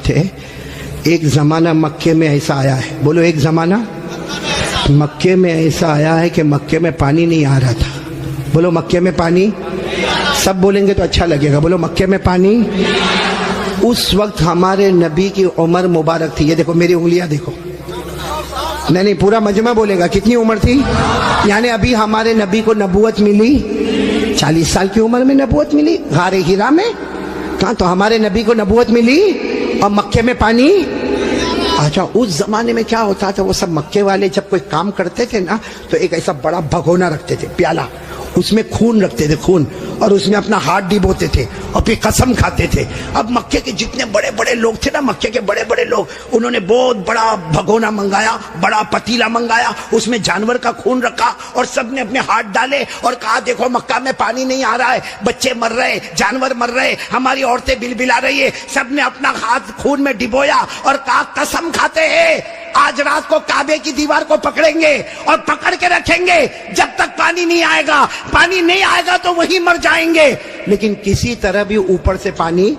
تھے. ایک زمانہ مکے میں ایسا آیا ہے, بولو ایک زمانہ مکے میں ایسا آیا ہے کہ مکے میں پانی نہیں آ رہا تھا. بولو مکے میں پانی, سب بولیں گے تو اچھا لگے گا. بولو مکے میں پانی. اس وقت ہمارے نبی کی عمر مبارک تھی, یہ دیکھو میری انگلیاں دیکھو, نہیں پورا مجمع بولے گا. کتنی عمر تھی؟ یعنی ابھی ہمارے نبی کو نبوت ملی 40 سال کی عمر میں نبوت ملی غار ہرا میں. کہاں تو ہمارے نبی کو نبوت ملی اور مکے میں پانی. اچھا اس زمانے میں کیا ہوتا تھا, وہ سب مکے والے جب کوئی کام کرتے تھے نا تو ایک ایسا بڑا بھگونا رکھتے تھے, پیالہ, اس میں خون رکھتے تھے, خون, اور اس میں اپنا ہاتھ ڈبوتے تھے اور پھر قسم کھاتے تھے. اب مکے کے جتنے بڑے بڑے لوگ تھے نا, مکے کے بڑے بڑے لوگ, انہوں نے بہت بڑا بھگونا منگایا, بڑا پتیلا منگایا, اس میں جانور کا خون رکھا اور سب نے اپنے ہاتھ ڈالے اور کہا دیکھو مکہ میں پانی نہیں آ رہا ہے, بچے مر رہے, جانور مر رہے, ہماری عورتیں بلبلا رہی ہے. سب نے اپنا ہاتھ خون میں ڈبویا اور کہا قسم کھاتے ہیں آج رات کو کعبے کی دیوار کو پکڑیں گے اور پکڑ کے رکھیں گے جب تک پانی نہیں آئے گا. پانی نہیں آئے گا تو وہی مر جائیں گے, لیکن کسی طرح بھی اوپر سے پانی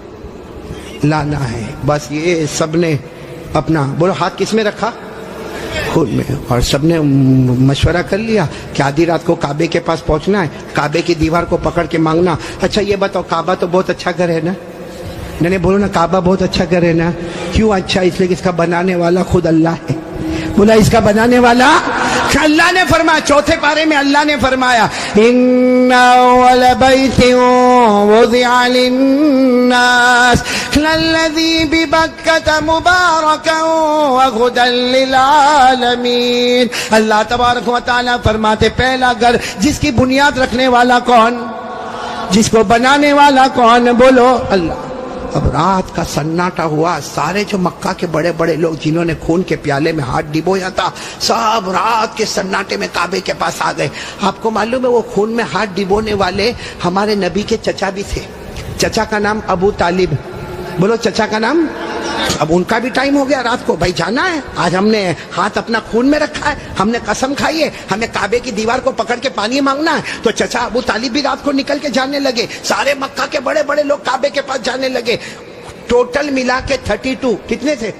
لانا ہے. بس یہ سب نے اپنا, بولو ہاتھ کس میں رکھا؟ خود میں. اور سب نے مشورہ کر لیا کہ آدھی رات کو کعبے کے پاس پہنچنا ہے, کعبے کی دیوار کو پکڑ کے مانگنا. اچھا یہ بتاؤ, کعبہ تو بہت اچھا گھر ہے نا, نہیں بولو نا کعبہ بہت اچھا گھر ہے نا. کیوں اچھا؟ اس لیے کہ اس کا بنانے والا خود اللہ ہے. بولا اس کا بنانے والا اللہ نے فرمایا, چوتھے پارے میں اللہ نے فرمایا ان اول بیت وضع للناس للذی ببکۃ مبارکا وہدی للعالمین. اللہ تبارک و تعالی فرماتے پہلا گھر جس کی بنیاد رکھنے والا کون, جس کو بنانے والا کون؟ بولو اللہ. اب رات کا سناٹا ہوا, سارے جو مکہ کے بڑے بڑے لوگ جنہوں نے خون کے پیالے میں ہاتھ ڈبویا تھا, سب رات کے سناٹے میں کعبے کے پاس آ گئے. آپ کو معلوم ہے وہ خون میں ہاتھ ڈبونے والے ہمارے نبی کے چچا بھی تھے. چچا کا نام ابو طالب. بولو چچا کا نام. اب ان کا بھی ٹائم ہو گیا رات کو, بھائی جانا ہے, آج ہم نے ہاتھ اپنا خون میں رکھا ہے, ہم نے قسم کھائی ہے, ہمیں کعبے کی دیوار کو پکڑ کے پانی مانگنا ہے. تو چچا ابو طالب بھی رات کو نکل کے جانے لگے, سارے مکہ کے بڑے بڑے لوگ کعبے کے پاس جانے لگے. ٹوٹل ملا کے 32 کتنے تھے.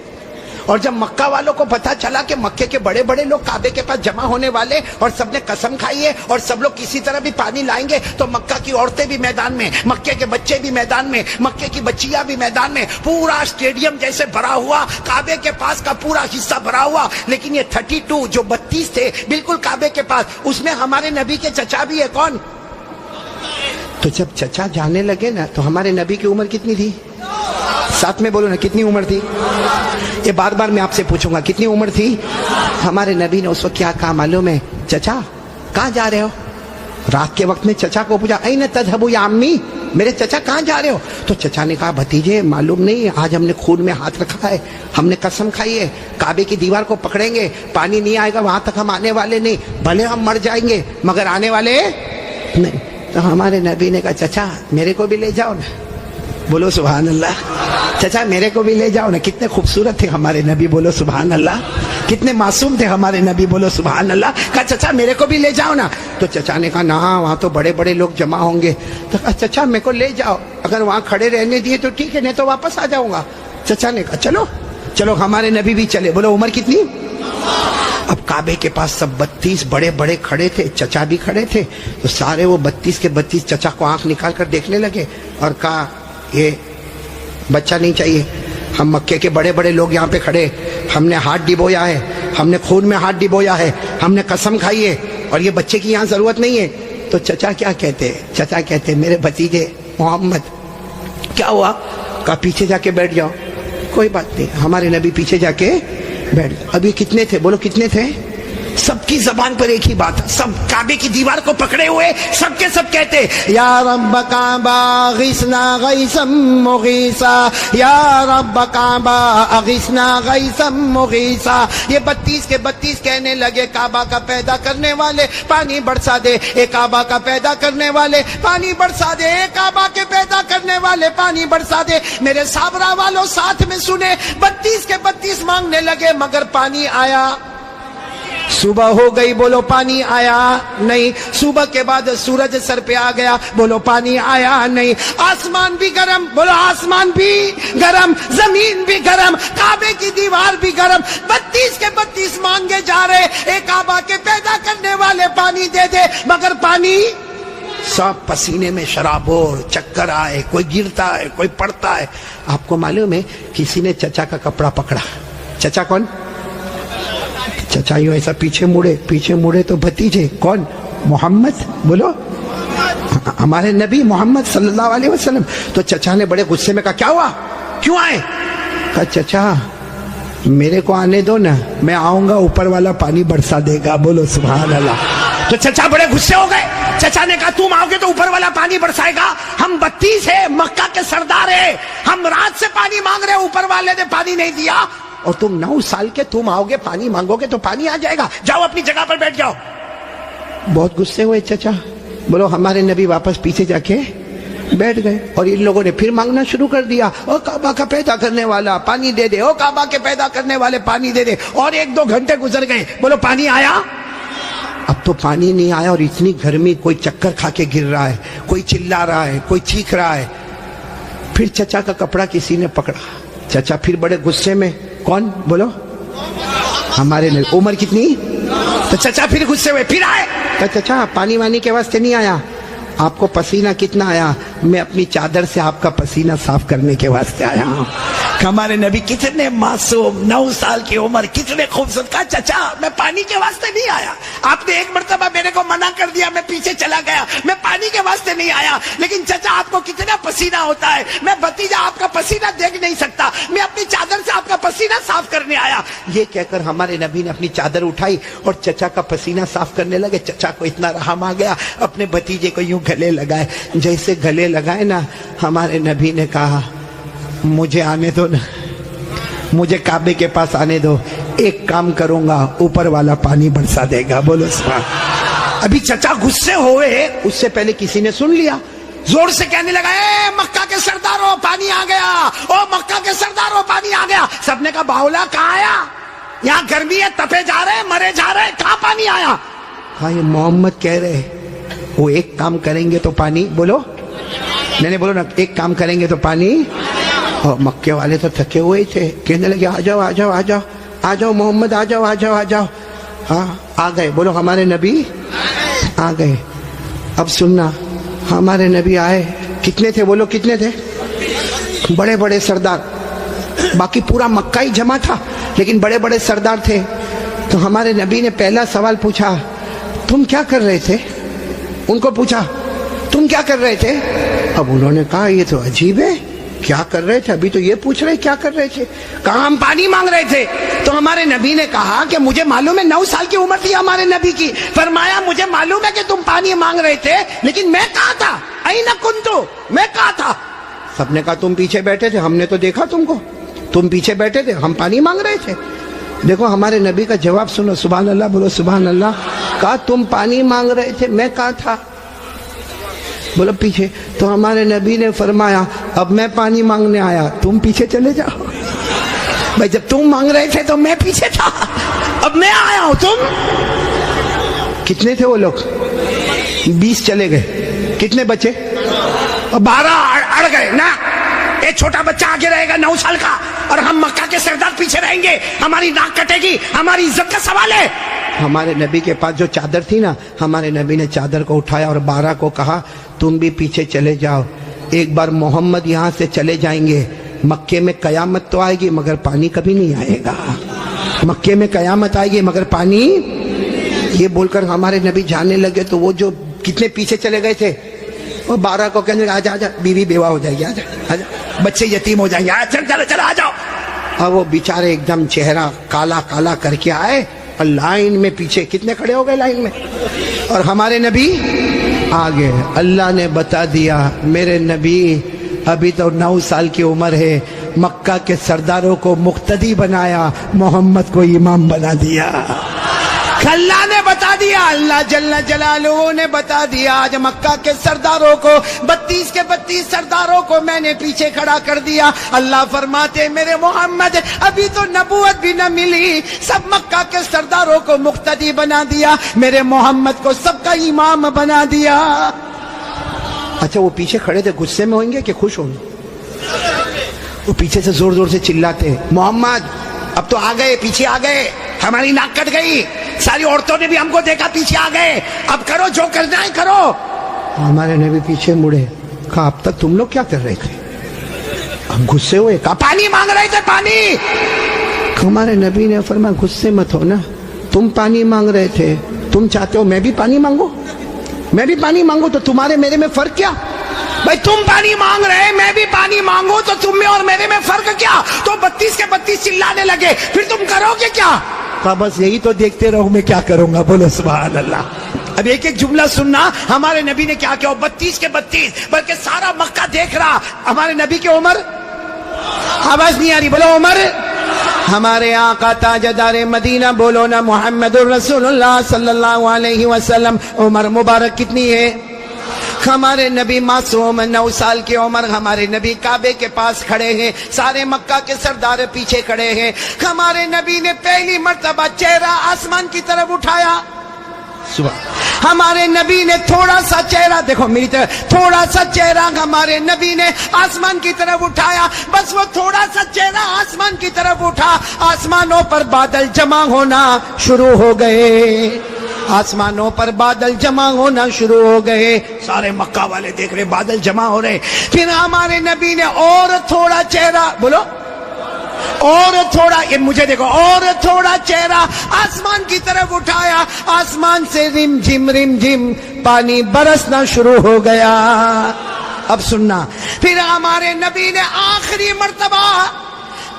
اور جب مکہ والوں کو پتا چلا کہ مکے کے بڑے بڑے لوگ کعبے کے پاس جمع ہونے والے اور سب نے قسم کھائی ہے اور سب لوگ کسی طرح بھی پانی لائیں گے, تو مکہ کی عورتیں بھی میدان میں, مکے کے بچے بھی میدان میں, مکے کی بچیاں بھی میدان میں, پورا اسٹیڈیم جیسے بھرا ہوا, کعبے کے پاس کا پورا حصہ بھرا ہوا. لیکن یہ 32 جو 32 تھے بالکل کعبے کے پاس, اس میں ہمارے نبی کے چچا بھی ہے. کون؟ تو جب چچا جانے لگے نا تو ہمارے نبی کی عمر کتنی تھی؟ ساتھ میں بولو نا کتنی عمر تھی. یہ بار بار میں آپ سے پوچھوں گا کتنی عمر تھی. ہمارے نبی نے اس وقت کیا کہا معلوم ہے؟ چچا کہاں جا رہے ہو؟ رات کے وقت میں چچا کو پوچھا این تذهب یا امی, میرے چچا کہاں جا رہے ہو؟ تو چچا نے کہا بھتیجے معلوم نہیں, آج ہم نے خون میں ہاتھ رکھا ہے, ہم نے قسم کھائی ہے کعبے کی دیوار کو پکڑیں گے, پانی نہیں آئے گا وہاں تک ہم آنے والے نہیں, بھلے ہم مر جائیں گے مگر آنے والے نہیں. تو ہمارے نبی نے کہا چچا میرے کو بھی لے جاؤ نا. بولو سبحان اللہ. چچا میرے کو بھی لے جاؤ نا. کتنے خوبصورت تھے ہمارے نبی, بولو سبحان اللہ. کتنے معصوم تھے ہمارے نبی, بولو سبحان اللہ. کہا چچا میرے کو بھی لے جاؤ نا. تو چچا نے کہا نا وہاں تو بڑے بڑے لوگ جمع ہوں گے. تو کہا چچا میرے کو لے جاؤ, اگر وہاں کھڑے رہنے دیے تو ٹھیک ہے, نہیں تو واپس آ جاؤں گا. چچا نے کہا چلو چلو. ہمارے نبی بھی چلے. بولو عمر کتنی. اب کعبے کے پاس سب 32 بڑے بڑے کھڑے تھے, چچا بھی کھڑے تھے. تو سارے وہ 32 کے 32 چچا کو آنکھ نکال کر دیکھنے لگے اور کہا یہ بچہ نہیں چاہیے, ہم مکے کے بڑے بڑے لوگ یہاں پہ کھڑے, ہم نے ہاتھ ڈبویا ہے, ہم نے خون میں ہاتھ ڈبویا ہے, ہم نے قسم کھائی ہے, اور یہ بچے کی یہاں ضرورت نہیں ہے. تو چچا کیا کہتے؟ چچا کہتے میرے بھتیجے محمد کیا ہوا؟ کہا پیچھے جا کے بیٹھ جاؤ. کوئی بات نہیں. ہمارے نبی پیچھے جا کے بیٹھ گئے. ابھی کتنے تھے؟ بولو کتنے تھے؟ سب کی زبان پر ایک ہی بات, سب کعبے کی دیوار کو پکڑے ہوئے سب کے سب کہتے یا رب کعبہ اغثنا غیثا مغیثا, یا رب کعبہ اغثنا غیثا مغیثا. یہ 32 کے 32 کہنے لگے کعبہ کا پیدا کرنے والے پانی برسا دے, اے کعبہ کا پیدا کرنے والے پانی برسا دے, اے کعبہ کے پیدا کرنے والے پانی برسا دے. میرے صابرہ والوں ساتھ میں سنے, 32 کے 32 مانگنے لگے مگر پانی آیا. صبح ہو گئی، بولو پانی آیا نہیں. صبح کے بعد سورج سر پہ آ گیا، بولو پانی آیا نہیں. آسمان بھی گرم، بولو آسمان بھی گرم، زمین بھی گرم، کعبے کی دیوار بھی گرم. 32 کے 32 مانگے جا رہے، اے کعبہ کے پیدا کرنے والے پانی دے دے، مگر پانی سب پسینے میں شرابور، چکر آئے، کوئی گرتا ہے، کوئی پڑتا ہے. آپ کو معلوم ہے کسی نے چچا کا کپڑا پکڑا. چچا کون؟ چچا یوں ایسا پیچھے مڑے تو بھتیجے کون؟ محمد. بولو ہمارے نبی محمد صلی اللہ علیہ وسلم. تو چچا نے بڑے غصے میں کہا کیا ہوا، کیوں آئے؟ کہا چچا میرے کو آنے دو نا، میں آؤں گا اوپر والا پانی برسا دے گا. بولو سبحان اللہ. تو چچا بڑے غصے ہو گئے. چچا نے کہا تم آؤ گے تو اوپر والا پانی برسائے گا؟ ہم 32 ہے، مکہ کے سردار ہیں، ہم رات سے پانی مانگ رہے، اوپر والے نے پانی نہیں دیا، اور تم 9 سال کے تم آؤ گے پانی مانگو گے تو پانی آ جائے گا، جاؤ اپنی جگہ پر بیٹھ جاؤ. بہت غصے ہوئے چچا. بولو ہمارے نبی واپس پیچھے جا کے بیٹھ گئے، اور ان لوگوں نے پھر مانگنا شروع کر دیا، او کعبہ کا پیدا کرنے والا پانی دے دے، او کعبہ کے پیدا کرنے والے پانی دے دے. اور 1-2 گھنٹے گزر گئے. بولو پانی آیا؟ اب تو پانی نہیں آیا، اور اتنی گرمی، کوئی چکر کھا کے گر رہا ہے، کوئی چلا رہا ہے، کوئی چیخ رہا ہے. پھر چچا کا کپڑا کسی نے پکڑا. چچا پھر بڑے غصے میں، کون؟ بولو ہمارے نبی. عمر کتنی؟ تو چچا پھر غصے ہوئے، پھر آئے. کہ چچا پانی وانی کے واسطے نہیں آیا، آپ کو پسینہ کتنا آیا؟ میں اپنی چادر سے آپ کا پسینہ صاف کرنے کے واسطے آیا ہوں. ہمارے نبی کتنے معصوم، 9 سال کی عمر، کتنے خوبصورت. کہا چچا میں پانی کے واسطے نہیں آیا، آپ نے ایک مرتبہ میرے کو منع کر دیا، میں پیچھے چلا گیا، میں پانی کے واسطے نہیں آیا. لیکن چچا آپ کو کتنا پسینہ ہوتا ہے، میں بھتیجا آپ کا پسینہ دیکھ نہیں سکتا، میں اپنی چادر سے آپ کا پسینہ صاف کرنے آیا. یہ کہہ کر ہمارے نبی نے اپنی چادر اٹھائی اور چچا کا پسینہ صاف کرنے لگے. چچا کو اتنا رحم آ گیا، اپنے بھتیجے کو یوں گلے لگائے. جیسے گلے لگائے نا، ہمارے نبی نے کہا مجھے آنے دو نا، مجھے کعبے کے پاس آنے دو، ایک کام کروں گا، اوپر والا پانی برسا دے گا. بولو سبحان. ابھی چچا غصے ہوئے، اس سے پہلے کسی نے سن لیا، زور سے کہنے لگا اے مکہ کے سرداروں پانی آ گیا، او مکہ کے سرداروں پانی آ گیا. سب نے کہا باولا کہاں آیا؟ یہاں گرمی ہے، تپے جا رہے، مرے جا رہے، کہاں پانی آیا؟ کہا یہ محمد کہہ رہے وہ ایک کام کریں گے تو پانی. بولو نہیں بولو نا، ایک کام کریں گے تو پانی. اور مکے والے تو تھکے ہوئے تھے، کہنے لگے آ جاؤ آ جاؤ آ جاؤ آ جاؤ محمد، آ جاؤ آ جاؤ آ جاؤ. ہاں آ گئے. بولو ہمارے نبی آ گئے. اب سننا، ہمارے نبی آئے. کتنے تھے؟ بولو کتنے تھے؟ بڑے بڑے سردار. باقی پورا مکہ ہی جمع تھا، لیکن بڑے بڑے سردار تھے. تو ہمارے نبی نے پہلا سوال پوچھا، تم کیا کر رہے تھے؟ ان کو پوچھا تم کیا کر رہے تھے؟ اب انہوں نے کہا یہ تو عجیب ہے، کیا کر رہے تھے؟ ابھی تو یہ پوچھ رہے کیا کر رہے تھے. کہا ہم پانی مانگ رہے تھے. تو ہمارے نبی نے کہا کہ مجھے معلوم ہے 9 سال کی عمر تھی ہمارے نبی کی. فرمایا مجھے معلوم ہے کہ تم پانی مانگ رہے تھے، لیکن میں کہاں تھا؟ اینا کنتو، میں کہاں تھا؟ سب نے کہا تم پیچھے بیٹھے تھے، ہم نے تو دیکھا تم کو، تم پیچھے بیٹھے تھے، ہم پانی مانگ رہے تھے. دیکھو ہمارے نبی کا جواب سنو. سبحان اللہ، بولو سبحان اللہ. کہا تم پانی مانگ رہے تھے، میں کہاں تھا؟ بولو پیچھے. تو ہمارے نبی نے فرمایا اب میں پانی مانگنے آیا، تم پیچھے چلے جاؤ. بھائی جب تم مانگ رہے تھے تو میں پیچھے تھا، اب میں آیا ہوں. تم کتنے تھے وہ لوگ؟ 20 چلے گئے. کتنے بچے؟ 12 اڑ گئے نا. ایک چھوٹا بچہ آگے رہے گا 9 سال کا، اور ہم مکہ کے سردار پیچھے رہیں گے، ہماری ناک کٹے گی، ہماری عزت کا سوال ہے. ہمارے نبی کے پاس جو چادر تھی نا، ہمارے نبی نے چادر کو اٹھایا اور 12 کو کہا تم بھی پیچھے چلے جاؤ. ایک بار محمد یہاں سے چلے جائیں گے، مکے میں قیامت تو آئے گی مگر پانی کبھی نہیں آئے گا. مکے میں قیامت آئے گی مگر پانی. یہ بول کر ہمارے نبی جانے لگے. تو وہ جو کتنے پیچھے چلے گئے تھے، وہ 12 کو کہنے لگے آجا آجا، بیوی بیوہ ہو جائے گی، آجا آجا، بچے یتیم ہو جائیں گے، چل چل چل آ جاؤ. اور وہ بیچارے ایک دم چہرہ کالا کالا کر کے آئے، اور لائن میں پیچھے کتنے کھڑے ہو گئے لائن میں، اور ہمارے نبی آگے. اللہ نے بتا دیا میرے نبی ابھی تو 9 سال کی عمر ہے، مکہ کے سرداروں کو مقتدی بنایا، محمد کو امام بنا دیا. اللہ نے بتا دیا, اللہ جل جلالہ نے بتا دیا. آج مکہ کے سرداروں کو 32 کے 32 سرداروں کو میں نے پیچھے کھڑا کر دیا. اللہ فرماتے میرے محمد ابھی تو نبوت بھی نہ ملی, سب مکہ کے سرداروں کو مقتدی بنا دیا, میرے محمد کو سب کا امام بنا دیا. اچھا وہ پیچھے کھڑے تھے غصے میں ہوئیں گے کہ خوش ہوں گے؟ وہ پیچھے سے زور زور سے چلاتے محمد اب تو آ گئے, پیچھے آ گئے, ہماری ناک کٹ گئی, ساری عورتوں نے بھی ہم کو دیکھا, پیچھے آ گئے, اب کرو جو کرنا ہے کرو. ہمارے نبی پیچھے مڑے, کہا اب تک تم لوگ کیا کر رہے تھے؟ ہم غصے ہوئے, کہا پانی مانگ رہے تھے پانی. ہمارے نبی نے فرمایا غصے مت ہو نا, تم پانی مانگ رہے تھے, تم چاہتے ہو میں بھی پانی مانگوں, میں بھی پانی مانگوں, تو تمہارے میرے میں فرق کیا؟ بھائی تم پانی مانگ رہے, میں بھی پانی مانگوں, تو تم میں اور میرے میں فرق کیا؟ تو 32 کے 32 چلانے لگے, پھر تم کرو گے کیا؟ کہا بس یہی تو دیکھتے رہو, میں کیا کروں گا. بولو سبحان اللہ. اب ایک ایک جملہ سننا, ہمارے نبی نے کیا کیا. 32 کے 32 بلکہ سارا مکہ دیکھ رہا. ہمارے نبی کی عمر, آواز نہیں آ رہی, بولو عمر. ہمارے آقا تاجدار مدینہ, بولو نا محمد الرسول اللہ صلی اللہ علیہ وسلم, عمر مبارک کتنی ہے؟ ہمارے نبی معصوم 9 سال کی عمر, ہمارے نبی کعبے کے پاس کھڑے ہیں, سارے مکہ کے سردار پیچھے کھڑے ہیں. ہمارے نبی نے پہلی مرتبہ چہرہ آسمان کی طرف اٹھایا. ہمارے نبی نے تھوڑا سا چہرہ, دیکھو میری طرف, تھوڑا سا چہرہ ہمارے نبی نے آسمان کی طرف اٹھایا. بس وہ تھوڑا سا چہرہ آسمان کی طرف اٹھا, آسمانوں پر بادل جمع ہونا شروع ہو گئے, آسمانوں پر بادل جمع ہونا شروع ہو گئے. سارے مکہ والے دیکھ رہے بادل جمع ہو رہے. پھر ہمارے نبی نے اور تھوڑا چہرہ, بولو اور تھوڑا, یہ مجھے دیکھو, اور تھوڑا چہرہ آسمان کی طرف اٹھایا. آسمان سے رم جھم پانی برسنا شروع ہو گیا. اب سننا, پھر ہمارے نبی نے آخری مرتبہ,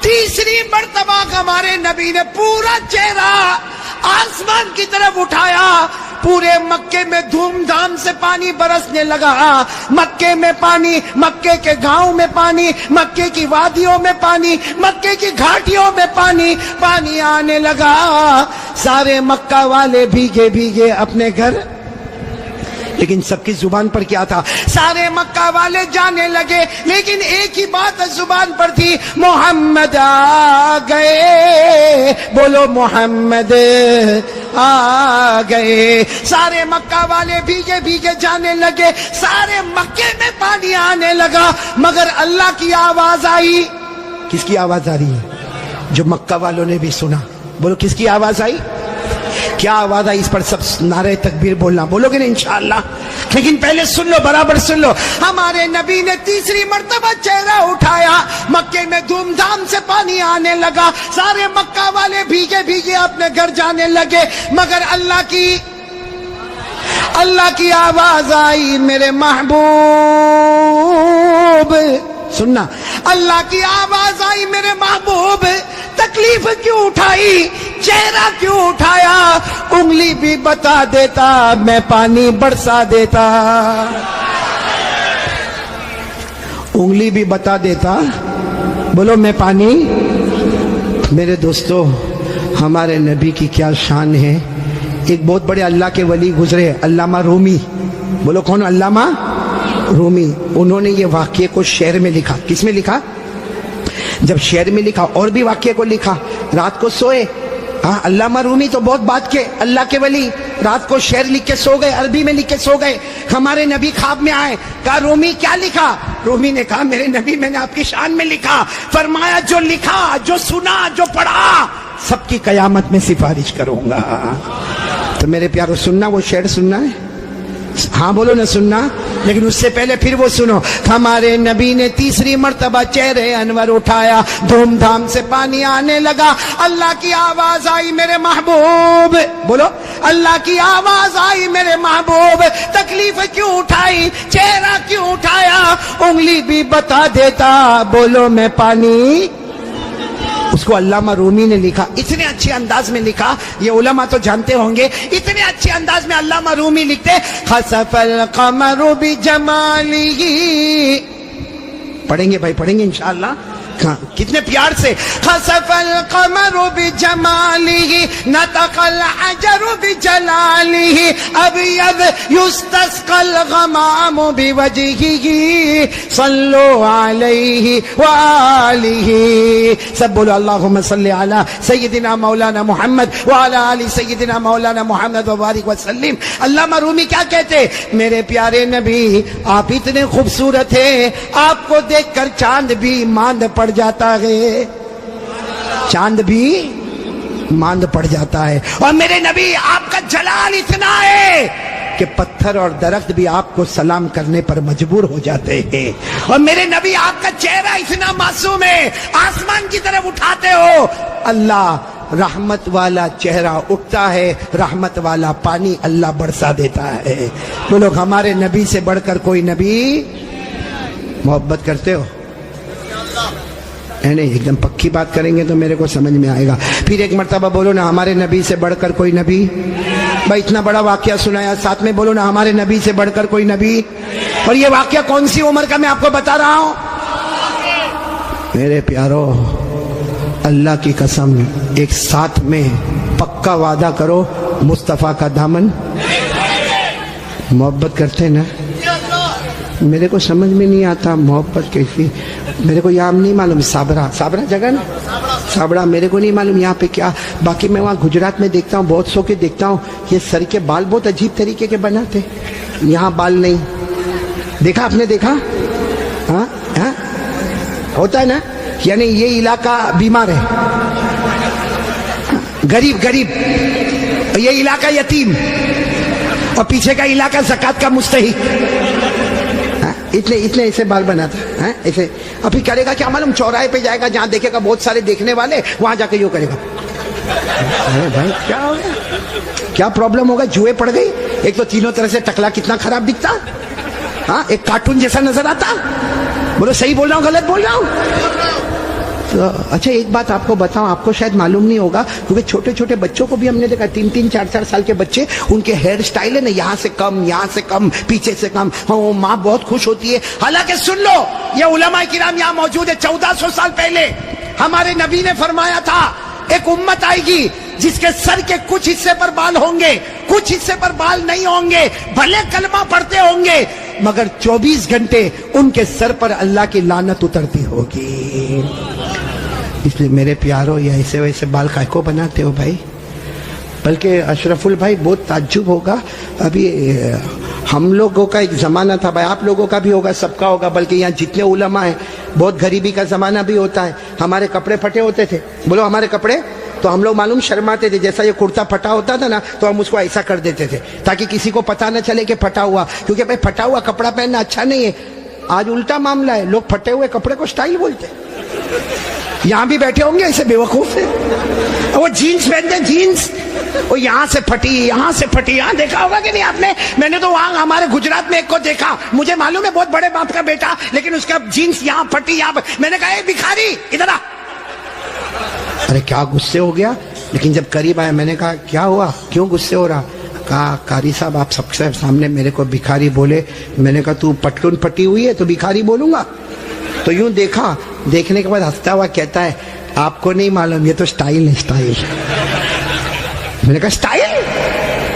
تیسری مرتبہ ہمارے نبی نے پورا چہرہ آسمان کی طرف اٹھایا. پورے مکے میں دھوم دھام سے پانی برسنے لگا. مکے میں پانی, مکے کے گاؤں میں پانی, مکے کی وادیوں میں پانی, مکے کی گھاٹیوں میں پانی, پانی آنے لگا. سارے مکہ والے بھیگے بھیگے اپنے گھر, لیکن سب کی زبان پر کیا تھا؟ سارے مکہ والے جانے لگے, لیکن ایک ہی بات زبان پر تھی, محمد آ گئے. بولو محمد آ گئے. سارے مکہ والے بھیگے بھیگے جانے لگے, سارے مکے میں پانی آنے لگا, مگر اللہ کی آواز آئی. کس کی آواز آ رہی ہے؟ جو مکہ والوں نے بھی سنا. بولو کس کی آواز آئی؟ کیا آواز آئی؟ اس پر سب نعرہ تکبیر بولنا, بولو گے نا انشاءاللہ. لیکن پہلے سن لو, برابر سن لو. ہمارے نبی نے تیسری مرتبہ چہرہ اٹھایا, مکے میں دھوم دھام سے پانی آنے لگا. سارے مکہ والے بھیگے بھیگے اپنے گھر جانے لگے, مگر اللہ کی آواز آئی, میرے محبوب. سننا, اللہ کی آواز آئی, میرے محبوب تکلیف کیوں اٹھائی, چہرہ کیوں اٹھایا, انگلی بھی بتا دیتا میں پانی برسا دیتا. انگلی بھی بتا دیتا, بولو میں پانی. میرے دوستو, ہمارے نبی کی کیا شان ہے. ایک بہت بڑے اللہ کے ولی گزرے, علامہ رومی. بولو کون؟ علامہ رومی. انہوں نے یہ واقعے کو شعر میں لکھا. کس میں لکھا؟ جب شعر میں لکھا, اور بھی واقعے کو لکھا. رات کو سوئے, ہاں علامہ رومی تو بہت بات کے اللہ کے ولی, رات کو شعر لکھ کے سو گئے, عربی میں لکھ کے سو گئے. ہمارے نبی خواب میں آئے, کہا رومی کیا لکھا؟ رومی نے کہا میرے نبی میں نے آپ کی شان میں لکھا. فرمایا جو لکھا, جو سنا, جو پڑھا, سب کی قیامت میں سفارش کروں گا. تو میرے پیارو سننا, وہ شعر سننا ہے, ہاں بولو نہ سننا. لیکن اس سے پہلے پھر وہ سنو, ہمارے نبی نے تیسری مرتبہ چہرے انور اٹھایا, دھوم دھام سے پانی آنے لگا. اللہ کی آواز آئی, میرے محبوب. بولو, اللہ کی آواز آئی, میرے محبوب تکلیف کیوں اٹھائی, چہرہ کیوں اٹھایا, انگلی بھی بتا دیتا. بولو میں پانی. اس کو علامہ رومی نے لکھا, اتنے اچھے انداز میں لکھا, یہ علماء تو جانتے ہوں گے, اتنے اچھے انداز میں علامہ رومی لکھتے, خسف القمر بجمالہ. پڑھیں گے بھائی, پڑھیں گے انشاءاللہ. کتنے پیار سے خسف القمر بجمالہ نطق الحجر بجلالہ ابیض یستسقى الغمام بوجہہ صلوا علیہ وآلہ. سب بولو اللہم صلی علی سیدنا مولانا محمد وعلی آل سیدنا مولانا محمد وبارک وسلم. علامہ رومی کیا کہتے؟ میرے پیارے نبی آپ اتنے خوبصورت ہیں، آپ کو دیکھ کر چاند بھی ماند پڑ جاتا ہے، چاند بھی ماند پڑ جاتا ہے. اور میرے نبی آپ کا جلال اتنا ہے کہ پتھر اور درخت بھی آپ کو سلام کرنے پر مجبور ہو جاتے ہیں. اور میرے نبی آپ کا چہرہ اتنا معصوم ہے، آسمان کی طرف اٹھاتے ہو اللہ رحمت والا چہرہ اٹھتا ہے، رحمت والا پانی اللہ برسا دیتا ہے. بولو ہمارے نبی سے بڑھ کر کوئی نبی؟ محبت کرتے ہو؟ نہیں ایک دم پکی بات کریں گے تو میرے کو سمجھ میں آئے گا. پھر ایک مرتبہ بولو نا ہمارے نبی سے بڑھ کر کوئی نبی. بھائی اتنا بڑا واقعہ سنایا، ساتھ میں بولو نا ہمارے نبی سے بڑھ کر کوئی نبی. اور یہ واقعہ کون سی عمر کا میں آپ کو بتا رہا ہوں؟ میرے پیارو اللہ کی قسم ایک ساتھ میں پکا وعدہ کرو مصطفیٰ کا دامن. محبت کرتے نا؟ میرے کو سمجھ میں نہیں آتا محبت کیسی. میرے کو یہاں نہیں معلوم صابرہ جگہ نا، صابرہ میرے کو نہیں معلوم یہاں پہ کیا. باقی میں وہاں گجرات میں دیکھتا ہوں بہت سو کے دیکھتا ہوں یہ سر کے بال بہت عجیب طریقے کے بناتے. یہاں بال نہیں دیکھا آپ نے؟ دیکھا؟ ہاں ہاں ہوتا ہے نا. یعنی یہ علاقہ بیمار ہے، غریب، یہ علاقہ یتیم، اور پیچھے کا علاقہ زکوٰۃ کا مستحق. اتنے ایسے بال بناتا ہے ایسے. ابھی کرے گا کیا معلوم؟ چوراہے پہ جائے گا جہاں دیکھے گا بہت سارے دیکھنے والے، وہاں جا کے یوں کرے گا. بھائی کیا ہو گیا؟ کیا پرابلم ہوگا؟ جوئے پڑ گئی. ایک تو تینوں طرح سے ٹکلا کتنا خراب دکھتا، ہاں ایک کارٹون جیسا نظر آتا. بولو صحیح بول رہا ہوں غلط بول رہا ہوں؟ تو اچھا ایک بات آپ کو بتاؤں، آپ کو شاید معلوم نہیں ہوگا کیونکہ چھوٹے چھوٹے بچوں کو بھی ہم نے دیکھا، 3 4 سال کے بچے، ان کے ہیئر سٹائل ہے نا یہاں سے کم، یہاں سے کم، پیچھے سے کم. ہاں ماں بہت خوش ہوتی ہے. حالانکہ سن لو یہ علماء کرام یہاں موجود ہے، 1400 سال پہلے ہمارے نبی نے فرمایا تھا ایک امت آئے گی جس کے سر کے کچھ حصے پر بال ہوں گے، کچھ حصے پر بال نہیں ہوں گے، بھلے کلمہ پڑھتے ہوں گے مگر 24 گھنٹے ان کے سر پر اللہ کی لعنت اترتی ہوگی. اس لیے میرے پیارو یہ ایسے ویسے بال کائے کو بناتے ہو بھائی؟ بلکہ اشرف البھائی بہت تعجب ہوگا، ابھی ہم لوگوں کا ایک زمانہ تھا بھائی، آپ لوگوں کا بھی ہوگا، سب کا ہوگا، بلکہ یہاں جتنے علماء ہیں بہت غریبی کا زمانہ بھی ہوتا ہے. ہمارے کپڑے پھٹے ہوتے تھے، بولو ہمارے کپڑے، تو ہم لوگ معلوم شرماتے تھے. جیسا یہ کرتا پھٹا ہوتا تھا نا تو ہم اس کو ایسا کر دیتے تھے تاکہ کسی کو پتہ نہ چلے کہ پھٹا ہوا، کیونکہ بھائی پھٹا ہوا کپڑا پہننا اچھا نہیں ہے. آج الٹا معاملہ ہے، لوگ پھٹے ہوئے کپڑے کو سٹائل بولتے. یہاں بھی بیٹھے ہوں گے ایسے بے وقوف ہیں، وہ جینز پہنتے ہیں، جینز وہ یہاں سے پھٹی، یہاں سے پھٹی. یہاں دیکھا ہوگا کہ نہیں آپ نے؟ میں نے تو وہاں ہمارے گجرات میں ایک کو دیکھا، مجھے معلوم ہے بہت بڑے باپ کا بیٹا، لیکن اس کا جینز یہاں پھٹی یہاں. میں نے کہا اے بھکاری ادھر آ. ارے کیا غصے ہو گیا، لیکن جب قریب آیا میں نے کہا کیا ہوا، کیوں غصے ہو رہا؟ کہا قاری صاحب آپ سب سے سامنے میرے کو بھکاری بولے. میں نے کہا تو پٹکن پھٹی ہوئی ہے تو بھکاری بولوں گا؟ تو یوں دیکھا، دیکھنے کے بعد ہنستا ہوا کہتا ہے آپ کو نہیں معلوم یہ تو سٹائل ہے، سٹائل. میں نے کہا سٹائل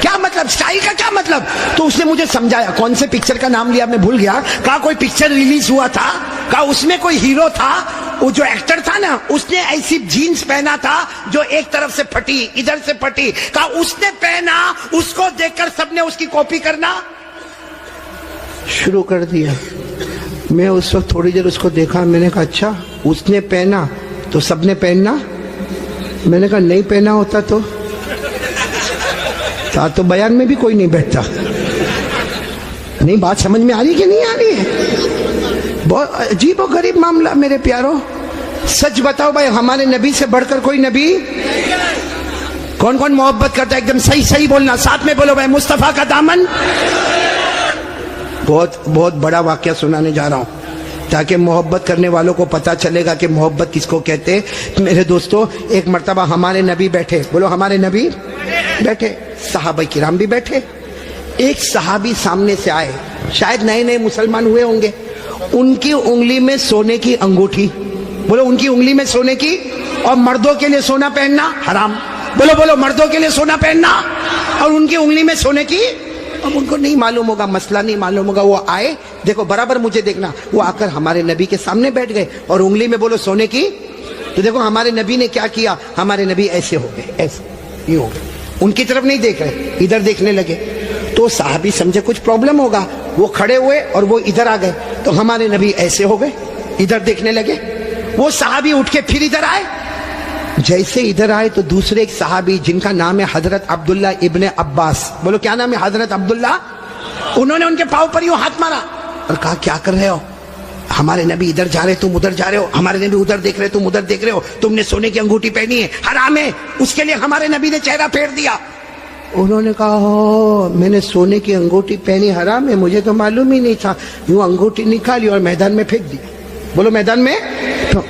کیا مطلب؟ سٹائل کا کیا مطلب؟ تو اس نے مجھے سمجھایا. کون سے پکچر کا نام لیا میں بھول گیا. کہا کوئی پکچر ریلیز ہوا تھا، کہا اس میں کوئی ہیرو تھا، وہ جو ایکٹر تھا نا اس نے ایسی جینز پہنا تھا جو ایک طرف سے پھٹی، ادھر سے پھٹی. کہا اس نے پہنا، اس کو دیکھ کر سب نے اس کی کاپی کرنا شروع کر دیا. میں اس وقت تھوڑی دیر اس کو دیکھا، میں نے کہا اچھا اس نے پہنا تو سب نے پہننا؟ میں نے کہا نہیں پہنا ہوتا تو بیان میں بھی کوئی نہیں بیٹھتا. نہیں بات سمجھ میں آ رہی کہ نہیں آ رہی ہے؟ بہت عجیب و غریب معاملہ میرے پیاروں. سچ بتاؤ بھائی ہمارے نبی سے بڑھ کر کوئی نبی؟ کون کون محبت کرتا ہے؟ ایک دم صحیح بولنا، ساتھ میں بولو بھائی مصطفیٰ کا دامن. بہت بڑا واقعہ سنانے جا رہا ہوں تاکہ محبت کرنے والوں کو پتا چلے گا کہ محبت کس کو کہتے. میرے دوستو ایک مرتبہ ہمارے نبی بیٹھے، بولو ہمارے نبی بیٹھے، صحابہ کرام بھی بیٹھے. ایک صحابی سامنے سے آئے، شاید نئے نئے مسلمان ہوئے ہوں گے. ان کی انگلی میں سونے کی انگوٹھی، بولو ان کی انگلی میں سونے کی اور مردوں کے لیے سونا پہننا حرام. بولو بولو مردوں کے لیے سونا پہننا اور ان کی انگلی میں سونے کی. اب ان کو نہیں معلوم ہوگا, مسئلہ نہیں معلوم ہوگا, وہ آئے دیکھو برابر مجھے دیکھنا, وہ آ کر ہمارے نبی کے سامنے بیٹھ گئے اور انگلی میں بولو سونے کی. تو دیکھو ہمارے نبی نے کیا کیا, ہمارے نبی ایسے ہو گئے, ایسے یہ ہو گئے, ان کی طرف نہیں دیکھ رہے, ادھر دیکھنے لگے. تو صحابی سمجھے کچھ پرابلم ہوگا, وہ کھڑے ہوئے اور وہ ادھر آ گئے. تو ہمارے نبی ایسے ہو گئے, ادھر دیکھنے لگے. وہ صحابی اٹھ کے پھر ادھر آئے. جیسے ادھر آئے تو دوسرے ایک صحابی جن کا نام ہے حضرت عبداللہ ابن عباس, بولو کیا نام ہے, حضرت عبداللہ, انہوں نے ان کے پاؤں پر یوں ہاتھ مارا اور کہا کیا کر رہے ہو, ہمارے نبی ادھر جا رہے تم ادھر جا رہے ہو, ہمارے نبی ادھر دیکھ رہے تم ادھر دیکھ رہے ہو, تم نے سونے کی انگوٹھی پہنی ہے, حرام ہے, اس کے لیے ہمارے نبی نے چہرہ پھیر دیا. انہوں نے کہا میں نے سونے کی انگوٹھی پہنی, حرام ہے, مجھے تو معلوم ہی نہیں تھا. یوں انگوٹھی نکالی اور میدان میں پھینک دی. بولو میدان میں.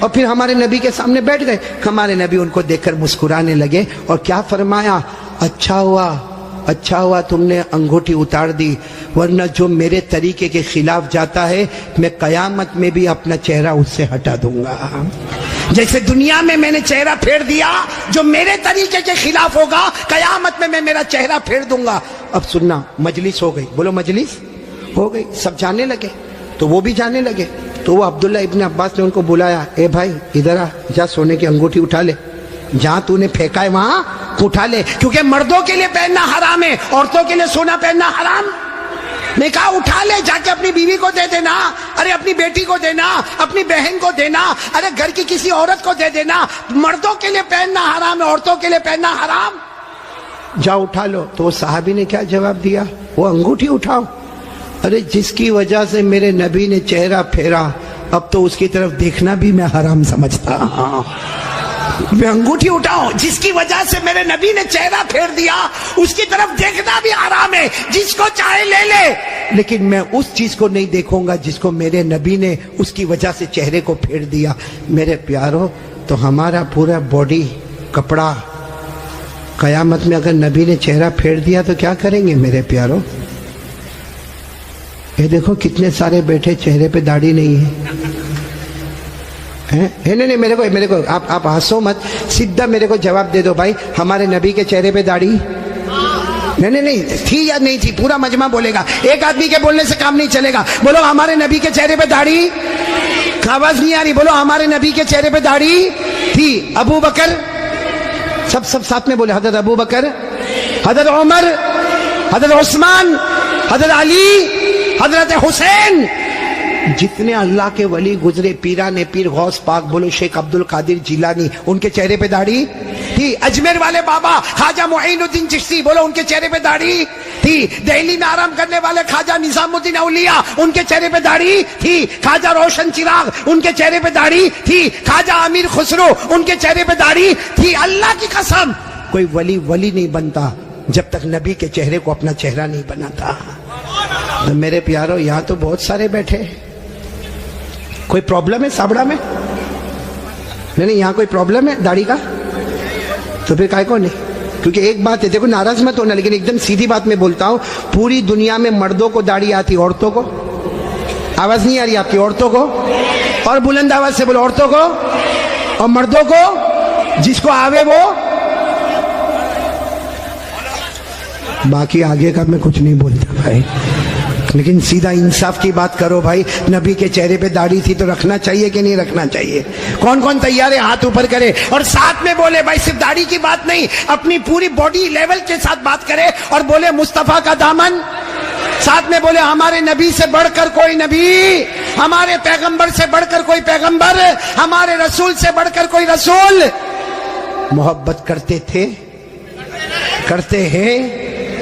اور پھر ہمارے نبی کے سامنے بیٹھ گئے. ہمارے نبی ان کو دیکھ کر مسکرانے لگے اور کیا فرمایا, اچھا ہوا تم نے انگوٹھی اتار دی, ورنہ جو میرے طریقے کے خلاف جاتا ہے میں قیامت میں بھی اپنا چہرہ اس سے ہٹا دوں گا. جیسے دنیا میں میں نے چہرہ پھیر دیا, جو میرے طریقے کے خلاف ہوگا قیامت میں میں چہرہ پھیر دوں گا. اب سننا, مجلس ہو گئی, بولو مجلس ہو گئی, سب جانے لگے. تو وہ بھی جانے لگے. تو وہ عبداللہ ابن عباس نے ان کو بلایا, اے بھائی ادھر آ, جا سونے کی انگوٹھی اٹھا لے, جہاں تو نے پھینکا ہے وہاں اٹھا لے, کیونکہ مردوں کے لیے پہننا حرام ہے, عورتوں کے لیے سونا پہننا حرام. میں کہا اٹھا لے, جا کے اپنی بیوی کو دے دینا, ارے اپنی بیٹی کو دینا, اپنی بہن کو دینا, ارے گھر کی کسی عورت کو دے دینا. مردوں کے لیے پہننا حرام ہے, عورتوں کے لیے پہننا حرام. جا اٹھا لو. تو وہ صحابی نے کیا جواب دیا, وہ انگوٹھی اٹھاؤ. ارے جس کی وجہ سے میرے نبی نے چہرہ پھیرا, اب تو اس کی طرف دیکھنا بھی میں حرام سمجھتا ہوں. میں انگوٹھی اٹھاؤں, جس کی وجہ سے میرے نبی نے چہرہ پھیر دیا اس کی طرف دیکھنا بھی حرام ہے. جس کو چاہے لے لے, لیکن میں اس چیز کو نہیں دیکھوں گا جس کو میرے نبی نے اس کی وجہ سے چہرے کو پھیر دیا. میرے پیارو, تو ہمارا پورا باڈی کپڑا قیامت میں اگر نبی نے چہرہ پھیر دیا تو کیا کریں گے میرے پیارو. یہ دیکھو کتنے سارے بیٹھے چہرے پہ داڑھی نہیں ہے. نہیں میرے کو آپ ہنسو مت, سیدھا میرے کو جواب دے دو بھائی, ہمارے نبی کے چہرے پہ داڑھی نہیں تھی یا نہیں تھی. پورا مجمع بولے گا, ایک آدمی کے بولنے سے کام نہیں چلے گا. بولو ہمارے نبی کے چہرے پہ داڑھی, آواز نہیں آ رہی, بولو ہمارے نبی کے چہرے پہ داڑھی تھی. ابو بکر, سب ساتھ میں بولے, حضرت ابو بکر, حضرت عمر, حضرت عثمان, حضرت علی, حضرت حسین, جتنے اللہ کے ولی گزرے, پیران پیر غوث پاک, بولو شیخ عبد القادر جیلانی, ان کے چہرے پہ داڑھی تھی. اجمیر والے بابا خواجہ معین الدین چشتی, بولو ان کے چہرے پہ داڑھی تھی. دہلی میں آرام کرنے والے خواجہ نظام الدین اولیاء, ان کے چہرے پہ داڑھی تھی. خواجہ روشن چراغ, ان کے چہرے پہ داڑھی تھی. خواجہ امیر خسرو, ان کے چہرے پہ داڑھی تھی. اللہ کی قسم, کوئی ولی نہیں بنتا جب تک نبی کے چہرے کو اپنا چہرہ نہیں بناتا. تو میرے پیارو, یہاں تو بہت سارے بیٹھے, کوئی پرابلم ہے سابڑا میں؟ نہیں, یہاں کوئی پرابلم ہے داڑھی کا؟ تو پھر کائے کو نہیں. کیونکہ ایک بات ہے, دیکھو ناراض مت ہونا, لیکن ایک دم سیدھی بات میں بولتا ہوں, پوری دنیا میں مردوں کو داڑھی آتی, عورتوں کو آواز نہیں آ رہی آپ کی, عورتوں کو, اور بلند آواز سے بولو, عورتوں کو اور مردوں کو, جس کو آوے وہ. باقی آگے کا میں کچھ نہیں بولتا بھائی, لیکن سیدھا انصاف کی بات کرو بھائی. نبی کے چہرے پہ داڑھی تھی تو رکھنا چاہیے کہ نہیں رکھنا چاہیے؟ کون تیار ہے ہاتھ اوپر کرے اور ساتھ میں بولے بھائی صرف داڑھی کی بات نہیں, اپنی پوری باڈی لیول کے ساتھ بات کرے اور بولے مصطفیٰ کا دامن, ساتھ میں بولے ہمارے نبی سے بڑھ کر کوئی نبی, ہمارے پیغمبر سے بڑھ کر کوئی پیغمبر, ہمارے رسول سے بڑھ کر کوئی رسول. محبت کرتے تھے, کرتے ہیں,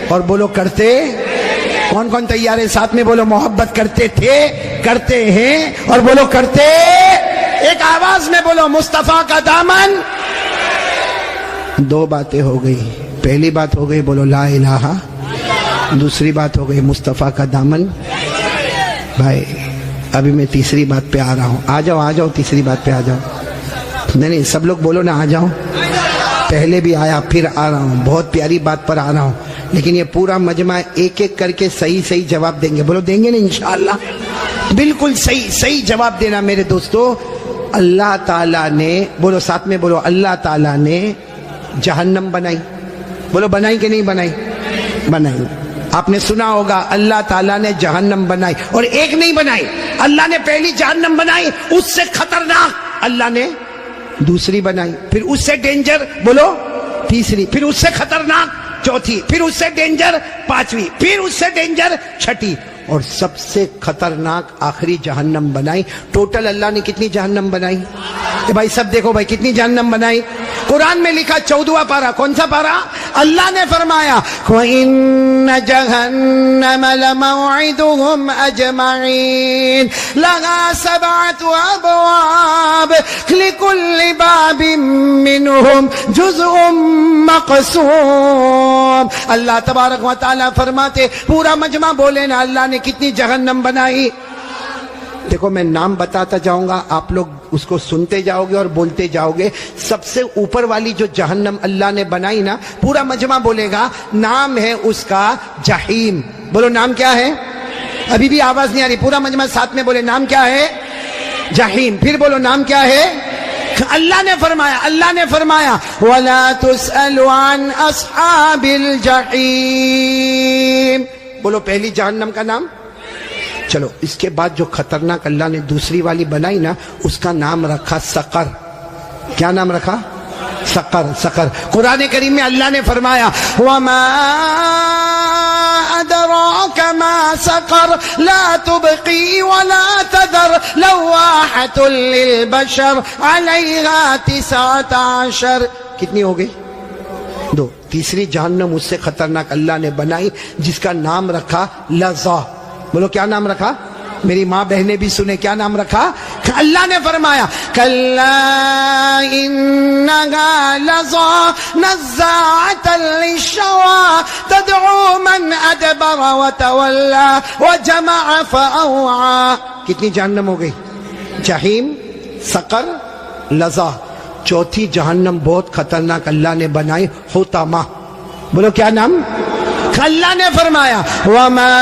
اور بولو کرتے. کون تیار ہے ساتھ میں بولو محبت کرتے تھے, کرتے ہیں, اور بولو کرتے. ایک آواز میں بولو مصطفیٰ کا دامن. دو باتیں ہو گئی, پہلی بات ہو گئی بولو لا الہ, دوسری بات ہو گئی مصطفیٰ کا دامن. بھائی ابھی میں تیسری بات پہ آ رہا ہوں, آ جاؤ تیسری بات پہ آ جاؤ. نہیں سب لوگ بولو نا, آ جاؤ. پہلے بھی آیا, پھر آ رہا ہوں, بہت پیاری بات پر آ رہا ہوں, لیکن یہ پورا مجمع ایک ایک کر کے صحیح جواب دیں گے. بولو دیں گے نا انشاءاللہ, بالکل صحیح جواب دینا میرے دوستو. اللہ تعالیٰ نے، بولو ساتھ میں بولو، اللہ تعالیٰ نے جہنم بنائی. بولو بنائی کہ نہیں بنائی؟ بنائی. آپ نے سنا ہوگا اللہ تعالیٰ نے جہنم بنائی، اور ایک نہیں بنائی. اللہ نے پہلی جہنم بنائی، اس سے خطرناک اللہ نے دوسری بنائی، پھر اس سے ڈینجر بولو تیسری، پھر اس سے خطرناک چوتھی، پھر اس سے ڈینجر پانچویں، پھر اس سے ڈینجر چھٹی، اور سب سے خطرناک آخری جہنم بنائی. ٹوٹل اللہ نے کتنی جہنم بنائی؟ بھائی سب دیکھو بھائی کتنی جہنم بنائی. قرآن میں لکھا 14واں پارہ، کون سا پارہ؟ اللہ نے فرمایا وَإِنَّ جَهَنَّمَ لَمَوْعِدُهُمْ أَجْمَعِينَ لَهَا 7 أَبْوَابٍ لِكُلِّ بَابٍ مِّنْهُمْ جُزْءٌ مَّقْسُومٌ. اللہ تبارک و تعالیٰ فرماتے پورا مجمع بولے نا اللہ نے کتنی جہنم بنائی. دیکھو میں نام بتاتا جاؤں گا، آپ لوگ اس کو سنتے جاؤ گے اور بولتے جاؤ گے. سب سے اوپر والی جو جہنم اللہ نے بنائی نا، پورا مجمع بولے گا، نام ہے اس کا جہیم. بولو نام کیا ہے؟ ابھی بھی آواز نہیں آ رہی. پورا مجمع ساتھ میں بولے نام کیا ہے؟ جہیم. پھر بولو نام کیا ہے؟ اللہ نے فرمایا وَلَا تُسْأَلُ عَنْ أَصْحَابِ الْجَحِيمِ. بولو پہلی جہنم کا نام. چلو اس کے بعد جو خطرناک اللہ نے دوسری والی بنائی نا، اس کا نام رکھا سقر. کیا نام رکھا؟ سقر. سقر. قرآن کریم میں اللہ نے فرمایا وَمَا أَدْرَاكَ مَا سَقَرْ لَا تُبْقِي وَلَا تَذَرْ لَوَّاحَةٌ لِلْبَشَرِ عَلَيْهَا 19. کتنی ہو گئی؟ 2. تیسری جہنم اس سے خطرناک اللہ نے بنائی جس کا نام رکھا لظا. بولو کیا نام رکھا؟ میری ماں بہنیں بھی سنے، کیا نام رکھا؟ اللہ نے فرمایا کَلَّا إِنَّهَا لَظَىٰ نَزَّاعَةً لِلشَّوَىٰ تَدْعُو مَنْ أَدْبَرَ وَتَوَلَّىٰ وَجَمَعَ فَأَوْعَىٰ. کتنی جہنم ہو گئی؟ جہیم، سقر، لظا. چوتھی جہنم بہت خطرناک اللہ نے بنائی، حطمہ. بولو کیا نام؟ اللہ نے فرمایا وَمَا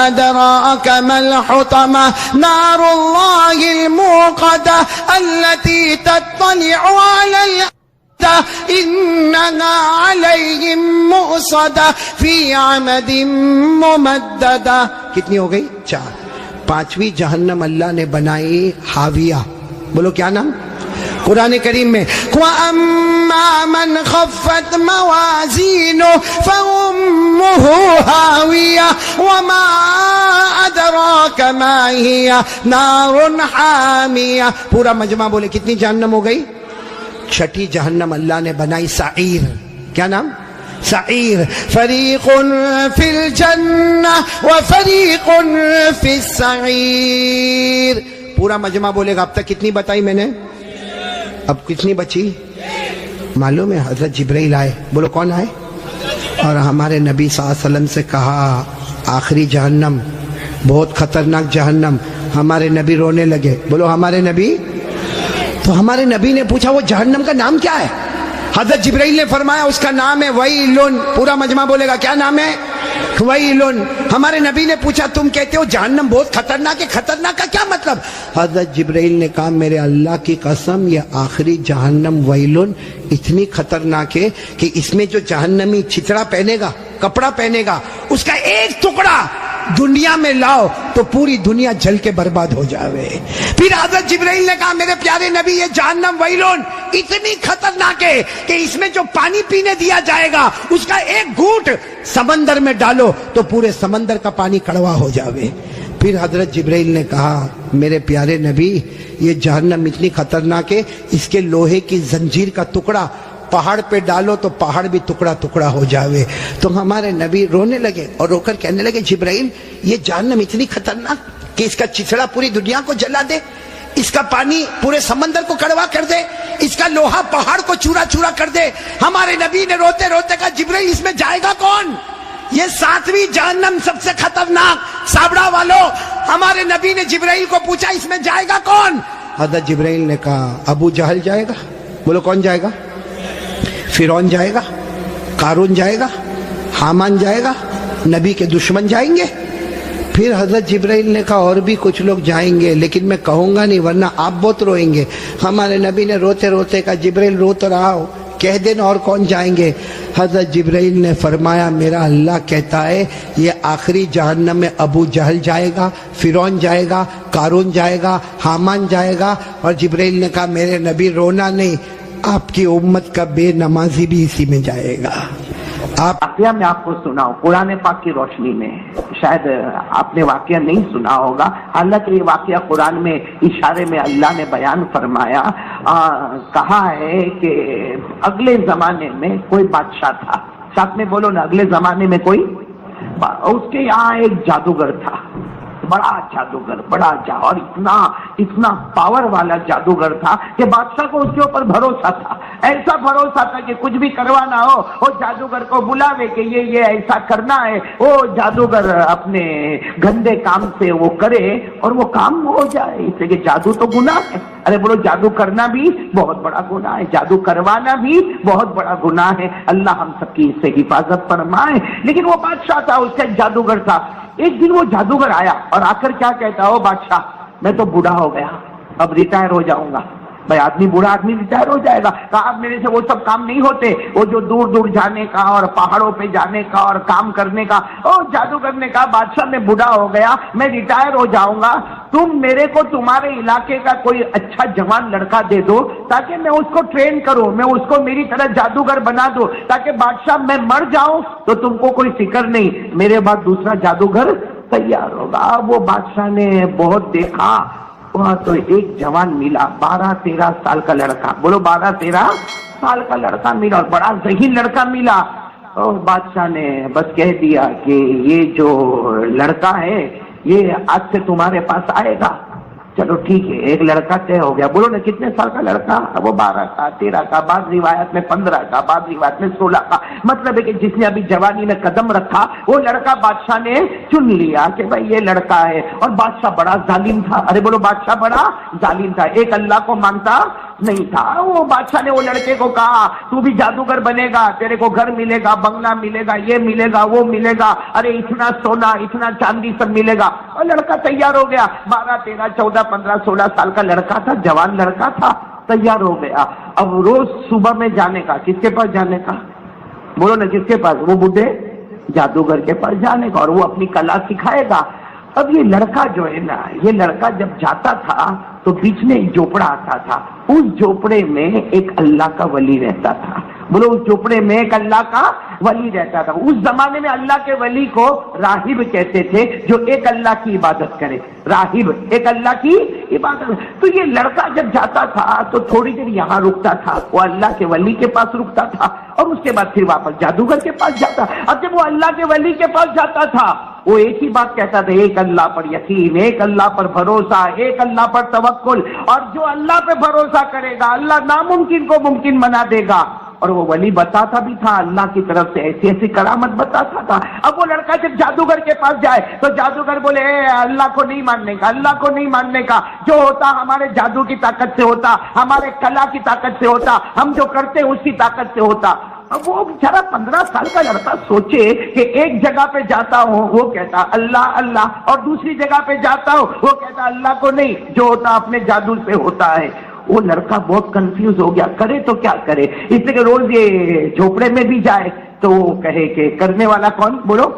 أَدْرَاكَ مَا الْحُطَمَةُ نَارُ اللَّهِ الْمُوقَدَةُ الَّتِي تَطَّلِعُ عَلَى الْأَفْئِدَةِ إِنَّهَا عَلَيْهِمْ مُؤْصَدَةٌ فِي عَمَدٍ مُمَدَّدَةٍ. کتنی ہو گئی؟ 4. پانچویں جہنم اللہ نے بنائی حاویہ. بولو کیا نام؟ قرآن کریم میں وَأَمَّا مَنْ خَفَّتْ مَوَازِينُهُ فَأُمُّهُ هَاوِيَةٌ وَمَا أَدْرَاكَ مَا هِيَ نَارٌ حَامِيَةٌ. پورا مجمع بولے کتنی جہنم ہو گئی؟ 6 جہنم اللہ نے بنائی سعیر. کیا نام؟ سعیر. فَرِيقٌ فِي الْجَنَّةِ وَفَرِيقٌ فِي السَّعِيرِ. پورا مجمع بولے گا اب تک کتنی بتائی میں نے؟ اب کتنی بچی؟ معلوم ہے حضرت جبرائیل آئے. بولو کون آئے؟ اور ہمارے نبی صلی اللہ علیہ وسلم سے کہا آخری جہنم بہت خطرناک جہنم. ہمارے نبی رونے لگے. بولو ہمارے نبی. تو ہمارے نبی نے پوچھا وہ جہنم کا نام کیا ہے؟ حضرت جبرائیل نے فرمایا اس کا نام ہے ویلن. پورا مجمع بولے گا کیا نام ہے؟ ویلن. ہمارے نبی نے پوچھا تم کہتے ہو جہنم بہت خطرناک ہے، خطرناک کا کیا مطلب؟ حضرت جبرائیل نے کہا میرے اللہ کی قسم یہ آخری جہنم ویلن اتنی خطرناک ہے کہ اس میں جو جہنمی چھترا پہنے گا، کپڑا پہنے گا، اس کا ایک ٹکڑا دنیا میں لاؤ تو پوری دنیا جل کے برباد ہو جاوے. پھر حضرت جبرائیل نے کہا میرے پیارے نبی یہ جہنم ویلون اتنی خطرناک ہے کہ اس میں جو پانی پینے دیا جائے گا اس کا ایک گھونٹ سمندر میں ڈالو تو پورے سمندر کا پانی کڑوا ہو جاوے. پھر حضرت جبرائیل نے کہا میرے پیارے نبی یہ جہنم اتنی خطرناک ہے اس کے لوہے کی زنجیر کا ٹکڑا پہاڑ پہ ڈالو تو پہاڑ بھی ٹکڑا ٹکڑا ہو جاوے. تو ہمارے نبی رونے لگے اور رو کر کہنے لگے جبرائیل یہ جہنم اتنی خطرناک کہ اس کا چچڑا پوری دنیا کو جلا دے، اس کا پانی پورے سمندر کو کڑوا کر دے، اس کا لوہا پہاڑ کو چورا چورا کر دے. ہمارے نبی نے روتے روتے کہا جبرائیل اس میں جائے گا کون؟ یہ 7ویں جہنم سب سے خطرناک. سابڑا والوں ہمارے نبی نے جبرائیل کو پوچھا اس میں جائے گا کون؟ حضرت جبرائیل نے کہا ابو جہل جائے گا. بولو کون جائے گا؟ فرعون جائے گا، قارون جائے گا، حامان جائے گا، نبی کے دشمن جائیں گے. پھر حضرت جبرائیل نے کہا اور بھی کچھ لوگ جائیں گے لیکن میں کہوں گا نہیں ورنہ آپ بہت روئیں گے. ہمارے نبی نے روتے روتے کہا جبرائیل رو تو رہا ہو, کہہ دینا اور کون جائیں گے. حضرت جبرائیل نے فرمایا میرا اللہ کہتا ہے یہ آخری جہنم میں ابو جہل جائے گا, فرعون جائے گا, قارون جائے گا, حامان جائے گا. اور جبرائیل نے کہا میرے نبی رونا نہیں, آپ کی امت کا بے نمازی بھی اسی میں جائے گا. آپ واقعہ میں آپ کو سناؤں قرآن پاک کی روشنی میں, شاید آپ نے واقعہ نہیں سنا ہوگا, حالانکہ یہ واقعہ قرآن میں اشارے میں اللہ نے بیان فرمایا. کہا ہے کہ اگلے زمانے میں کوئی بادشاہ تھا, ساتھ میں بولو نا, اگلے زمانے میں کوئی, اس کے یہاں ایک جادوگر تھا, بڑا جادوگر, بڑا اور اتنا پاور والا جادوگر تھا کہ بادشاہ کو اس کے اوپر بھروسہ تھا. ایسا بھروسہ تھا کہ کچھ بھی کروانا ہو وہ جادوگر کو بلاوے کہ یہ ایسا کرنا ہے, وہ جادوگر اپنے گندے کام سے وہ کرے اور وہ کام ہو جائے. اس لیے کہ جادو تو گناہ ہے. ارے بولو, جادو کرنا بھی بہت بڑا گناہ ہے, جادو کروانا بھی بہت بڑا گناہ ہے. اللہ ہم سب کی اس سے حفاظت فرمائے. لیکن وہ بادشاہ تھا, اس کا ایک جادوگر تھا. ایک دن وہ جادوگر آیا اور آ کر کیا کہتا, او بادشاہ میں تو بوڑھا ہو گیا, اب ریٹائر ہو جاؤں گا. بھائی آدمی بوڑھا آدمی ریٹائر ہو جائے گا. کہا اب میرے سے وہ سب کام نہیں ہوتے, وہ جو دور دور جانے کا اور پہاڑوں پہ جانے کا اور کام کرنے کا. او جادوگر نے کہا بادشاہ میں بوڑھا ہو گیا, میں ریٹائر ہو جاؤں گا, تم میرے کو تمہارے علاقے کا کوئی اچھا جوان لڑکا دے دو تاکہ میں اس کو ٹرین کروں, میں اس کو میری طرح جادوگر بنا دو تاکہ بادشاہ میں مر جاؤں تو تم کو کوئی فکر نہیں, میرے بعد دوسرا جادوگر تیار ہوگا. وہ بادشاہ نے بہت دیکھا, وہاں تو ایک جوان ملا, 12-13 سال کا لڑکا, بولو 12-13 سال کا لڑکا ملا, اور بڑا ذہین لڑکا ملا. اور بادشاہ نے بس کہہ دیا کہ یہ جو لڑکا ہے یہ آج سے تمہارے پاس آئے گا. چلو ٹھیک ہے, ایک لڑکا طے ہو گیا. بولو نا کتنے سال کا لڑکا, وہ 12 کا, 13 کا, بعض روایت میں 15 کا, بعض روایت میں 16 کا. مطلب ہے کہ جس نے ابھی جوانی میں قدم رکھا وہ لڑکا بادشاہ نے چن لیا کہ بھائی یہ لڑکا ہے. اور بادشاہ بڑا ظالم تھا, ارے بولو بادشاہ بڑا ظالم تھا, ایک اللہ کو مانتا نہیں تھا. وہ بادشاہ نے وہ لڑکے کو کہا تو بھی جادوگر بنے گا, تیرے کو گھر ملے گا, بنگلہ ملے گا, یہ ملے گا, وہ ملے گا, ارے اتنا سونا اتنا چاندی سب ملے گا. اور لڑکا تیار ہو گیا, 12-13-14-15-16 سال کا لڑکا تھا, جوان لڑکا تھا, تیار ہو گیا. اب روز صبح میں جانے کا, کس کے پاس جانے کا, بولو نا کس کے پاس, وہ بڈھے جادوگر کے پاس جانے کا, اور وہ اپنی کلا سکھائے گا. اب یہ لڑکا جو ہے نا, یہ لڑکا جب جاتا تھا تو بیچ میں ایک جھوپڑا آتا تھا, اس جھوپڑے میں ایک اللہ کا ولی رہتا تھا. بولو اس جھوپڑے میں ایک اللہ کا ولی رہتا تھا. اس زمانے میں اللہ کے ولی کو راہب کہتے تھے, جو ایک اللہ کی عبادت کرے, راہب ایک اللہ کی عبادت. تو یہ لڑکا جب جاتا تھا تو تھوڑی دیر یہاں رکتا تھا, وہ اللہ کے ولی کے پاس رکتا تھا, اور اس کے بعد پھر واپس جادوگر کے پاس جاتا. اب جب وہ اللہ کے ولی کے پاس جاتا تھا وہ ایک ہی بات کہتا تھا, ایک اللہ پر یقین, ایک اللہ پر بھروسہ, ایک اللہ پر توکل, اور جو اللہ پہ بھروسہ کرے گا اللہ ناممکن کو ممکن بنا دے گا. اور وہ ولی بتاتا بھی تھا, اللہ کی طرف سے ایسی ایسی کرامت بتاتا تھا. اب وہ لڑکا جب جادوگر کے پاس جائے تو جادوگر بولے اے اللہ کو نہیں ماننے کا, اللہ کو نہیں ماننے کا, جو ہوتا ہمارے جادو کی طاقت سے ہوتا, ہمارے کلا کی طاقت سے ہوتا, ہم جو کرتے اس کی طاقت سے ہوتا. اب وہ بیچارہ 15 سال کا لڑکا سوچے کہ ایک جگہ پہ جاتا ہوں وہ کہتا اللہ اللہ, اور دوسری جگہ پہ جاتا ہوں وہ کہتا اللہ کو نہیں, جو ہوتا اپنے جادو سے ہوتا ہے. وہ لڑکا بہت کنفیوز ہو گیا, کرے تو کیا کرے. اس لیے کہ روز یہ جھوپڑے میں بھی جائے تو وہ کہے کہ کرنے والا کون, بولو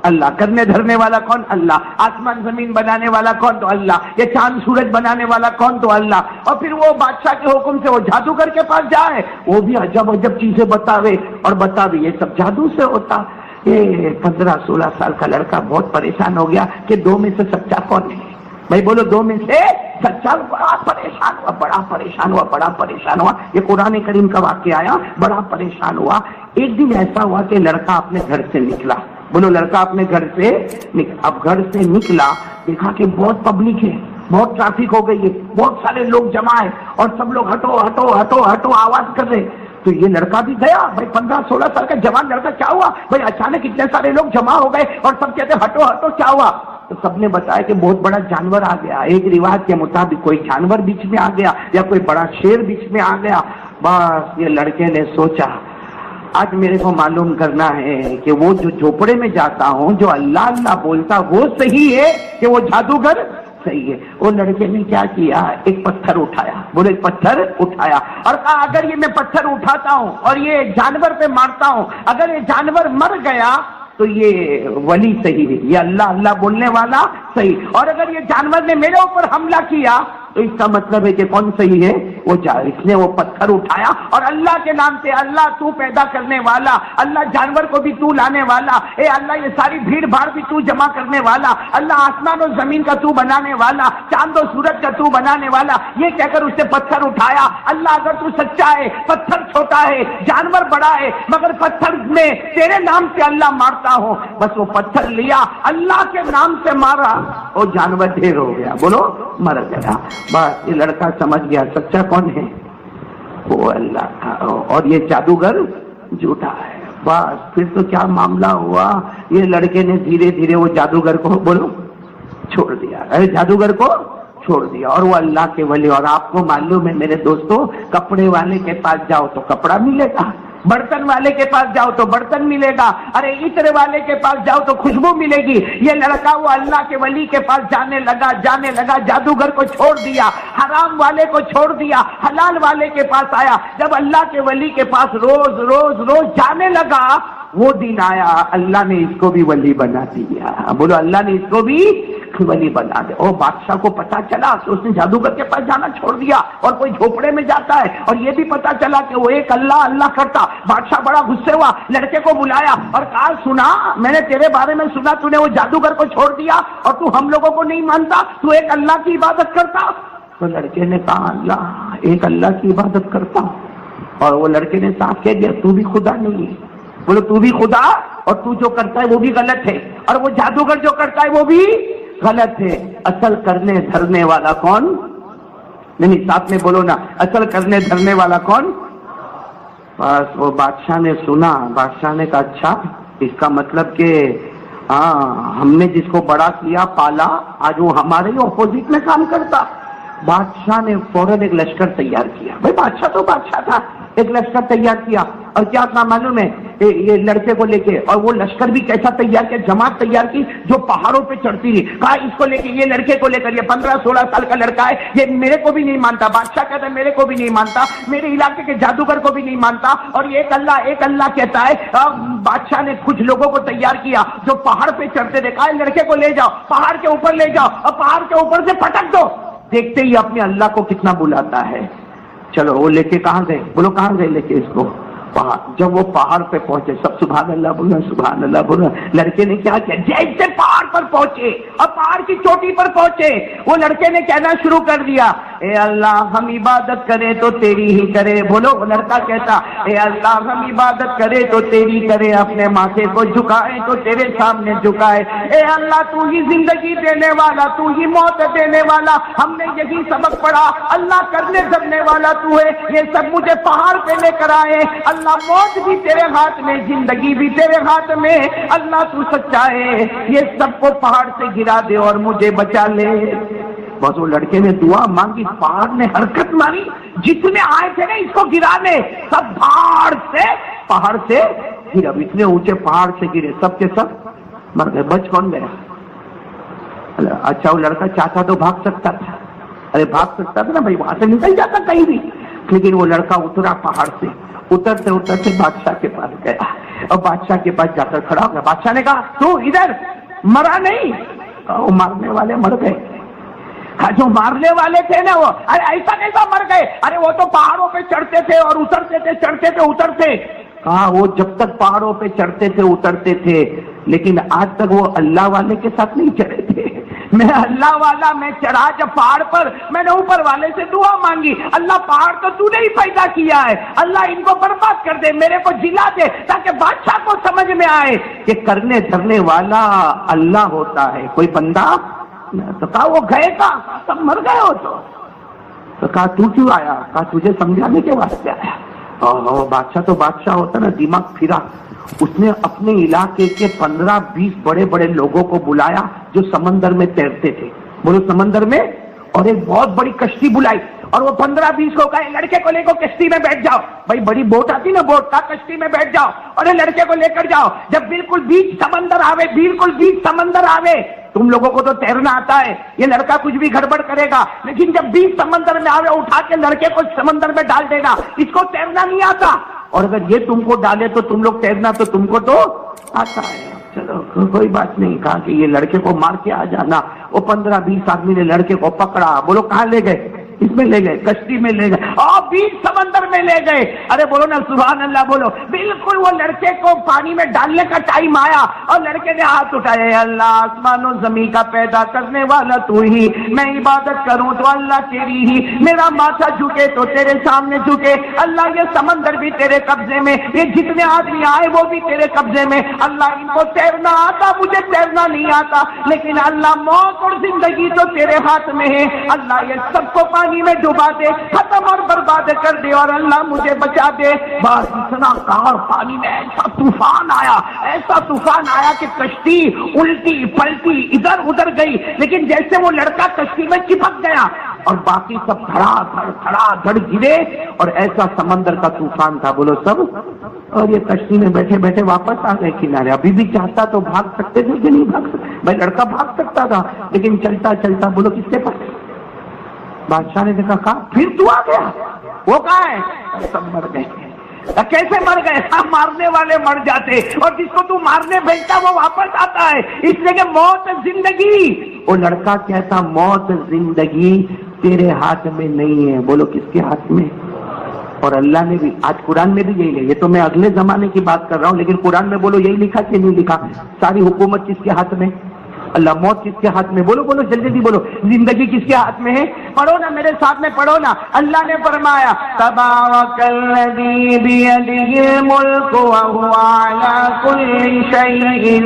اللہ, کرنے دھرنے والا کون, اللہ, آسمان زمین بنانے والا کون, تو اللہ, یہ چاند سورج بنانے والا کون, تو اللہ. اور پھر وہ بادشاہ کے حکم سے وہ جادوگر کے پاس جائے, وہ بھی عجب عجب چیزیں بتاوے اور بتاوے یہ سب جادو سے ہوتا. یہ 15-16 سال کا لڑکا بہت پریشان ہو گیا کہ دو میں سے سچا کون ہے. بھائی بولو دو میں سے سچا. بڑا پریشان ہوا, بڑا پریشان ہوا, بڑا پریشان ہوا. یہ قرآن کریم کا واقعہ آیا, بڑا پریشان ہوا. ایک دن ایسا ہوا کہ لڑکا اپنے گھر سے نکلا, بولو لڑکا اپنے گھر سے اب گھر سے نکلا, دیکھا کہ بہت پبلک ہے, بہت ٹریفک ہو گئی ہے, بہت سارے لوگ جمع ہیں اور سب لوگ ہٹو ہٹو ہٹو ہٹو آواز کر رہے. تو یہ لڑکا بھی گیا. بھائی 15-16 سال کا جوان لڑکا, کیا ہوا بھائی, اچانک اتنے سارے لوگ جمع ہو گئے اور سب کہتے ہٹو ہٹو, کیا ہوا. تو سب نے بتایا کہ بہت بڑا جانور آ گیا. ایک روایت کے مطابق کوئی جانور بیچ میں آ گیا یا کوئی بڑا شیر بیچ میں آ گیا. بس یہ لڑکے نے سوچا آج میرے کو معلوم کرنا ہے کہ وہ جو جھوپڑے میں جاتا ہوں جو اللہ اللہ بولتا وہ صحیح ہے کہ وہ جادوگر صحیح ہے. وہ لڑکے نے کیا کیا, ایک پتھر اٹھایا, بولے ایک پتھر اٹھایا اور کہا اگر یہ میں پتھر اٹھاتا ہوں اور یہ جانور پہ مارتا ہوں, اگر یہ جانور مر گیا تو یہ ولی صحیح ہے, یہ اللہ اللہ بولنے والا صحیح, اور اگر یہ جانور نے میرے اوپر حملہ کیا تو اس کا مطلب ہے کہ کون صحیح ہے, وہ اس نے وہ پتھر اٹھایا اور اللہ کے نام سے, اللہ تو پیدا کرنے والا, اللہ جانور کو بھی تو لانے والا, اے اللہ یہ ساری بھیڑ بھاڑ بھی تو جمع کرنے والا, اللہ آسمان اور زمین کا تو بنانے والا, چاند و سورج کا تو بنانے والا, یہ کہہ کر اس نے پتھر اٹھایا. اللہ اگر تو سچا ہے, پتھر چھوٹا ہے, جانور بڑا ہے, مگر پتھر میں تیرے نام سے اللہ مارتا ہوں. بس وہ پتھر لیا, اللہ کے نام سے مارا, وہ جانور ڈھیر ہو گیا, بولو مر گیا. بس یہ لڑکا سمجھ گیا سچا کون ہے, وہ اللہ تھا, اور یہ جادوگر جھوٹا ہے. بس پھر تو کیا معاملہ ہوا, یہ لڑکے نے دھیرے دھیرے وہ جادوگر کو بولو چھوڑ دیا, جادوگر کو چھوڑ دیا, اور وہ اللہ کے ولی. اور آپ کو معلوم ہے میرے دوستو, کپڑے والے کے پاس جاؤ تو کپڑا ملے گا, برتن والے کے پاس جاؤ تو برتن ملے گا, ارے عطر والے کے پاس جاؤ تو خوشبو ملے گی. یہ لڑکا وہ اللہ کے ولی کے پاس جانے لگا, جادوگر کو چھوڑ دیا, حرام والے کو چھوڑ دیا, حلال والے کے پاس آیا. جب اللہ کے ولی کے پاس روز روز روز جانے لگا, وہ دن آیا اللہ نے اس کو بھی ولی بنا دیا. بولو اللہ نے اس کو بھی ولی بنا دیا. اور بادشاہ کو پتا چلا تو اس نے جادوگر کے پاس جانا چھوڑ دیا اور کوئی جھوپڑے میں جاتا ہے, اور یہ بھی پتا چلا کہ وہ ایک اللہ اللہ کرتا. بادشاہ بڑا غصے ہوا, لڑکے کو بلایا اور کہا سنا, میں نے تیرے بارے میں سنا تو نے وہ جادوگر کو چھوڑ دیا اور تو ہم لوگوں کو نہیں مانتا, تو ایک اللہ کی عبادت کرتا. تو لڑکے نے کہا اللہ ایک اللہ کی عبادت کرتا ہوں. اور وہ لڑکے نے صاف کہہ دیا تو بھی خدا نہیں ہے. بولو تو بھی خدا, اور تو جو کرتا ہے وہ بھی غلط ہے, اور وہ جادوگر جو کرتا ہے وہ بھی غلط ہے. اصل کرنے دھرنے والا کون, نہیں ساتھ میں بولو نا, اصل کرنے دھرنے والا کون. بس وہ بادشاہ نے سنا, بادشاہ نے کہا اچھا اس کا مطلب کہ ہم نے جس کو بڑا کیا پالا آج وہ ہمارے ہی اپوزٹ میں کام کرتا. بادشاہ نے فوراً ایک لشکر تیار کیا. بھائی بادشاہ تو بادشاہ تھا, ایک لشکر تیار کیا, اور کیا اپنا معلوم ہے یہ لڑکے کو لے کے, اور وہ لشکر بھی کیسا تیار کیا, جماعت تیار کی جو پہاڑوں پہ چڑھتی رہی. کہا اس کو لے کے, یہ لڑکے کو لے کر, یہ 15-16 سال کا لڑکا ہے, یہ میرے کو بھی نہیں مانتا. بادشاہ کہتا ہے میرے کو بھی نہیں مانتا, میرے علاقے کے جادوگر کو بھی نہیں مانتا, اور یہ ایک اللہ کہتا ہے. بادشاہ نے کچھ لوگوں کو تیار کیا جو پہاڑ پہ چڑھتے تھے. کہا لڑکے کو لے جاؤ, پہاڑ کے اوپر لے جاؤ, اور پہاڑ کے اوپر سے پٹک دو. دیکھتے ہی اپنے اللہ کو کتنا بلاتا ہے. چلو وہ لے کے کہاں گئے, بولو کہاں گئے لے کے اس کو, پہاڑ. جب وہ پہاڑ پہ پہنچے سب سبحان اللہ بولنا, سبحان اللہ بولنا. لڑکے نے کیا کیا, جیسے پہاڑ پر پہنچے اور پہاڑ کی چوٹی پر پہنچے, وہ لڑکے نے کہنا شروع کر دیا اے اللہ ہم عبادت کریں تو تیری ہی کرے. بولو وہ لڑکا کہتا اے اللہ ہم عبادت کرے تو تیری کرے, اپنے ماتھے کو جھکائے تو تیرے سامنے جھکائے. اے اللہ تو ہی زندگی دینے والا, تو ہی موت دینے والا, ہم نے یہی سبق پڑھا. اللہ کرنے دھرنے والا تو ہے, یہ سب مجھے پہاڑ پہ لے کر آئے. اللہ موت بھی تیرے ہاتھ میں, زندگی بھی تیرے ہاتھ میں. اللہ تو سچا ہے, یہ سب کو پہاڑ سے گرا دے اور مجھے بچا لے. بس وہ لڑکے نے دعا مانگی, پہاڑ نے حرکت ماری, جتنے آئے تھے نا اس کو گرانے سب پہاڑ سے گرا. اتنے اونچے پہاڑ سے گرے, سب کے سب مر گئے. بچ کون گیا؟ اچھا وہ لڑکا چاہتا تو بھاگ سکتا تھا, ارے بھاگ سکتا تھا نا بھائی, وہاں سے نکل جاتا کہیں بھی. لیکن وہ لڑکا اترا پہاڑ سے, اترتے اترتے بادشاہ کے پاس گیا, اور بادشاہ کے پاس جا کر کھڑا ہو گیا. بادشاہ نے کہا تو ادھر مرا نہیں. وہ مارنے والے مر گئے. جو مارنے والے تھے نا وہ, ارے ایسا کیسا مر گئے, ارے وہ تو پہاڑوں پہ چڑھتے تھے اور اترتے تھے, چڑھتے تھے اترتے. کہا وہ جب تک پہاڑوں پہ چڑھتے تھے اترتے تھے, لیکن آج تک وہ اللہ والے کے ساتھ نہیں چڑھے تھے. میں اللہ والا میں چڑھا جب پہاڑ پر, میں نے اوپر والے سے دعا مانگی, اللہ پہاڑ تو تو نے ہی پیدا کیا ہے, اللہ ان کو برباد کر دے, میرے کو جلا دے, تاکہ بادشاہ کو سمجھ میں آئے کہ کرنے دھرنے والا اللہ ہوتا ہے, کوئی بندہ. تو کہا وہ گئے کا سب مر گئے ہو. تو کہا تو کیوں آیا؟ کہا تجھے سمجھانے کے واسطے آیا. بادشاہ تو بادشاہ ہوتا نا, دماغ پھرا. اس نے اپنے علاقے کے 15-20 بڑے بڑے لوگوں کو بلایا جو سمندر میں تیرتے تھے, بولو سمندر میں, اور ایک بہت بڑی کشتی بلائی, اور وہ 15-20 کو کہے لڑکے کو لے کو کشتی میں بیٹھ جاؤ. بھائی بڑی بوٹ آتی نا, بوٹ کا کشتی میں بیٹھ جاؤ اور یہ لڑکے کو لے کر جاؤ. جب بالکل بیچ سمندر آوے, بالکل بیچ سمندر آوے, تم لوگوں کو تو تیرنا آتا ہے, یہ لڑکا کچھ بھی گڑبڑ کرے گا, لیکن جب بیچ سمندر میں آوے اٹھا کے لڑکے کو سمندر میں ڈال دے گا. اس کو تیرنا نہیں آتا, اور اگر یہ تم کو ڈالے تو تم لوگ تیرنا تو تم کو تو آتا ہے. چلو کوئی بات نہیں, کہا کہ یہ لڑکے کو مار کے آ جانا. وہ 15-20 آدمی نے لڑکے کو پکڑا. بولو کہاں لے گئے؟ اس میں لے گئے, کشتی میں لے گئے اور بیچ سمندر میں لے گئے. ارے بولو نا سبحان اللہ بولو. بالکل وہ لڑکے کو پانی میں ڈالنے کا ٹائم آیا اور لڑکے نے ہاتھ اٹھائے, اللہ آسمان و زمین کا پیدا کرنے والا تو ہی, میں عبادت کروں تو اللہ تیری ہی, میرا ماتھا جھکے تو تیرے سامنے جھکے. اللہ یہ سمندر بھی تیرے قبضے میں, یہ جتنے آدمی آئے وہ بھی تیرے قبضے میں. اللہ ان کو تیرنا آتا, مجھے تیرنا نہیں آتا, لیکن اللہ موت اور زندگی تو تیرے ہاتھ میں ہے. اللہ یہ سب کو پانی میں ڈبا دے, ختم اور برباد کر دے, اور اللہ مجھے بچا دے. بس اتنا کہا, پانی میں ایسا طوفان آیا, ایسا طوفان آیا کہ کشتی الٹی پلٹی ادھر ادھر گئی, لیکن جیسے وہ لڑکا کشتی میں چپک گیا اور باقی سب دھڑا دھڑ گرے, اور ایسا سمندر کا طوفان تھا بولو سب. اور یہ کشتی میں بیٹھے بیٹھے واپس آ گئے کنارے. ابھی بھی چاہتا تو بھاگ سکتے تھے کہ نہیں بھاگ سکتے؟ بھائی لڑکا بھاگ سکتا تھا, لیکن چلتا چلتا بولو کس کے پاس. بادشاہ نے دیکھا, کہا پھر تو آ گیا, وہ کہاں ہے؟ سب مر گئے. کیسے مر گئے؟ مارنے والے مر جاتے, اور جس کو تو مارنے بھیجتا وہ واپس آتا ہے. اس لیے کہ موت زندگی, وہ لڑکا کہتا موت زندگی تیرے ہاتھ میں نہیں ہے. بولو کس کے ہاتھ میں؟ اور اللہ نے بھی آج قرآن میں بھی یہی ہے. یہ تو میں اگلے زمانے کی بات کر رہا ہوں, لیکن قرآن میں بولو یہی لکھا کہ نہیں لکھا؟ ساری حکومت کس کے ہاتھ میں؟ اللہ. موت کس کے ہاتھ میں؟ بولو بولو جلدی جلدی بولو. زندگی کس کے ہاتھ میں ہے؟ پڑھو نا میرے ساتھ میں, پڑھو نا. اللہ نے فرمایا تبارک الذی بیدہ الملک وہو علی کل شیء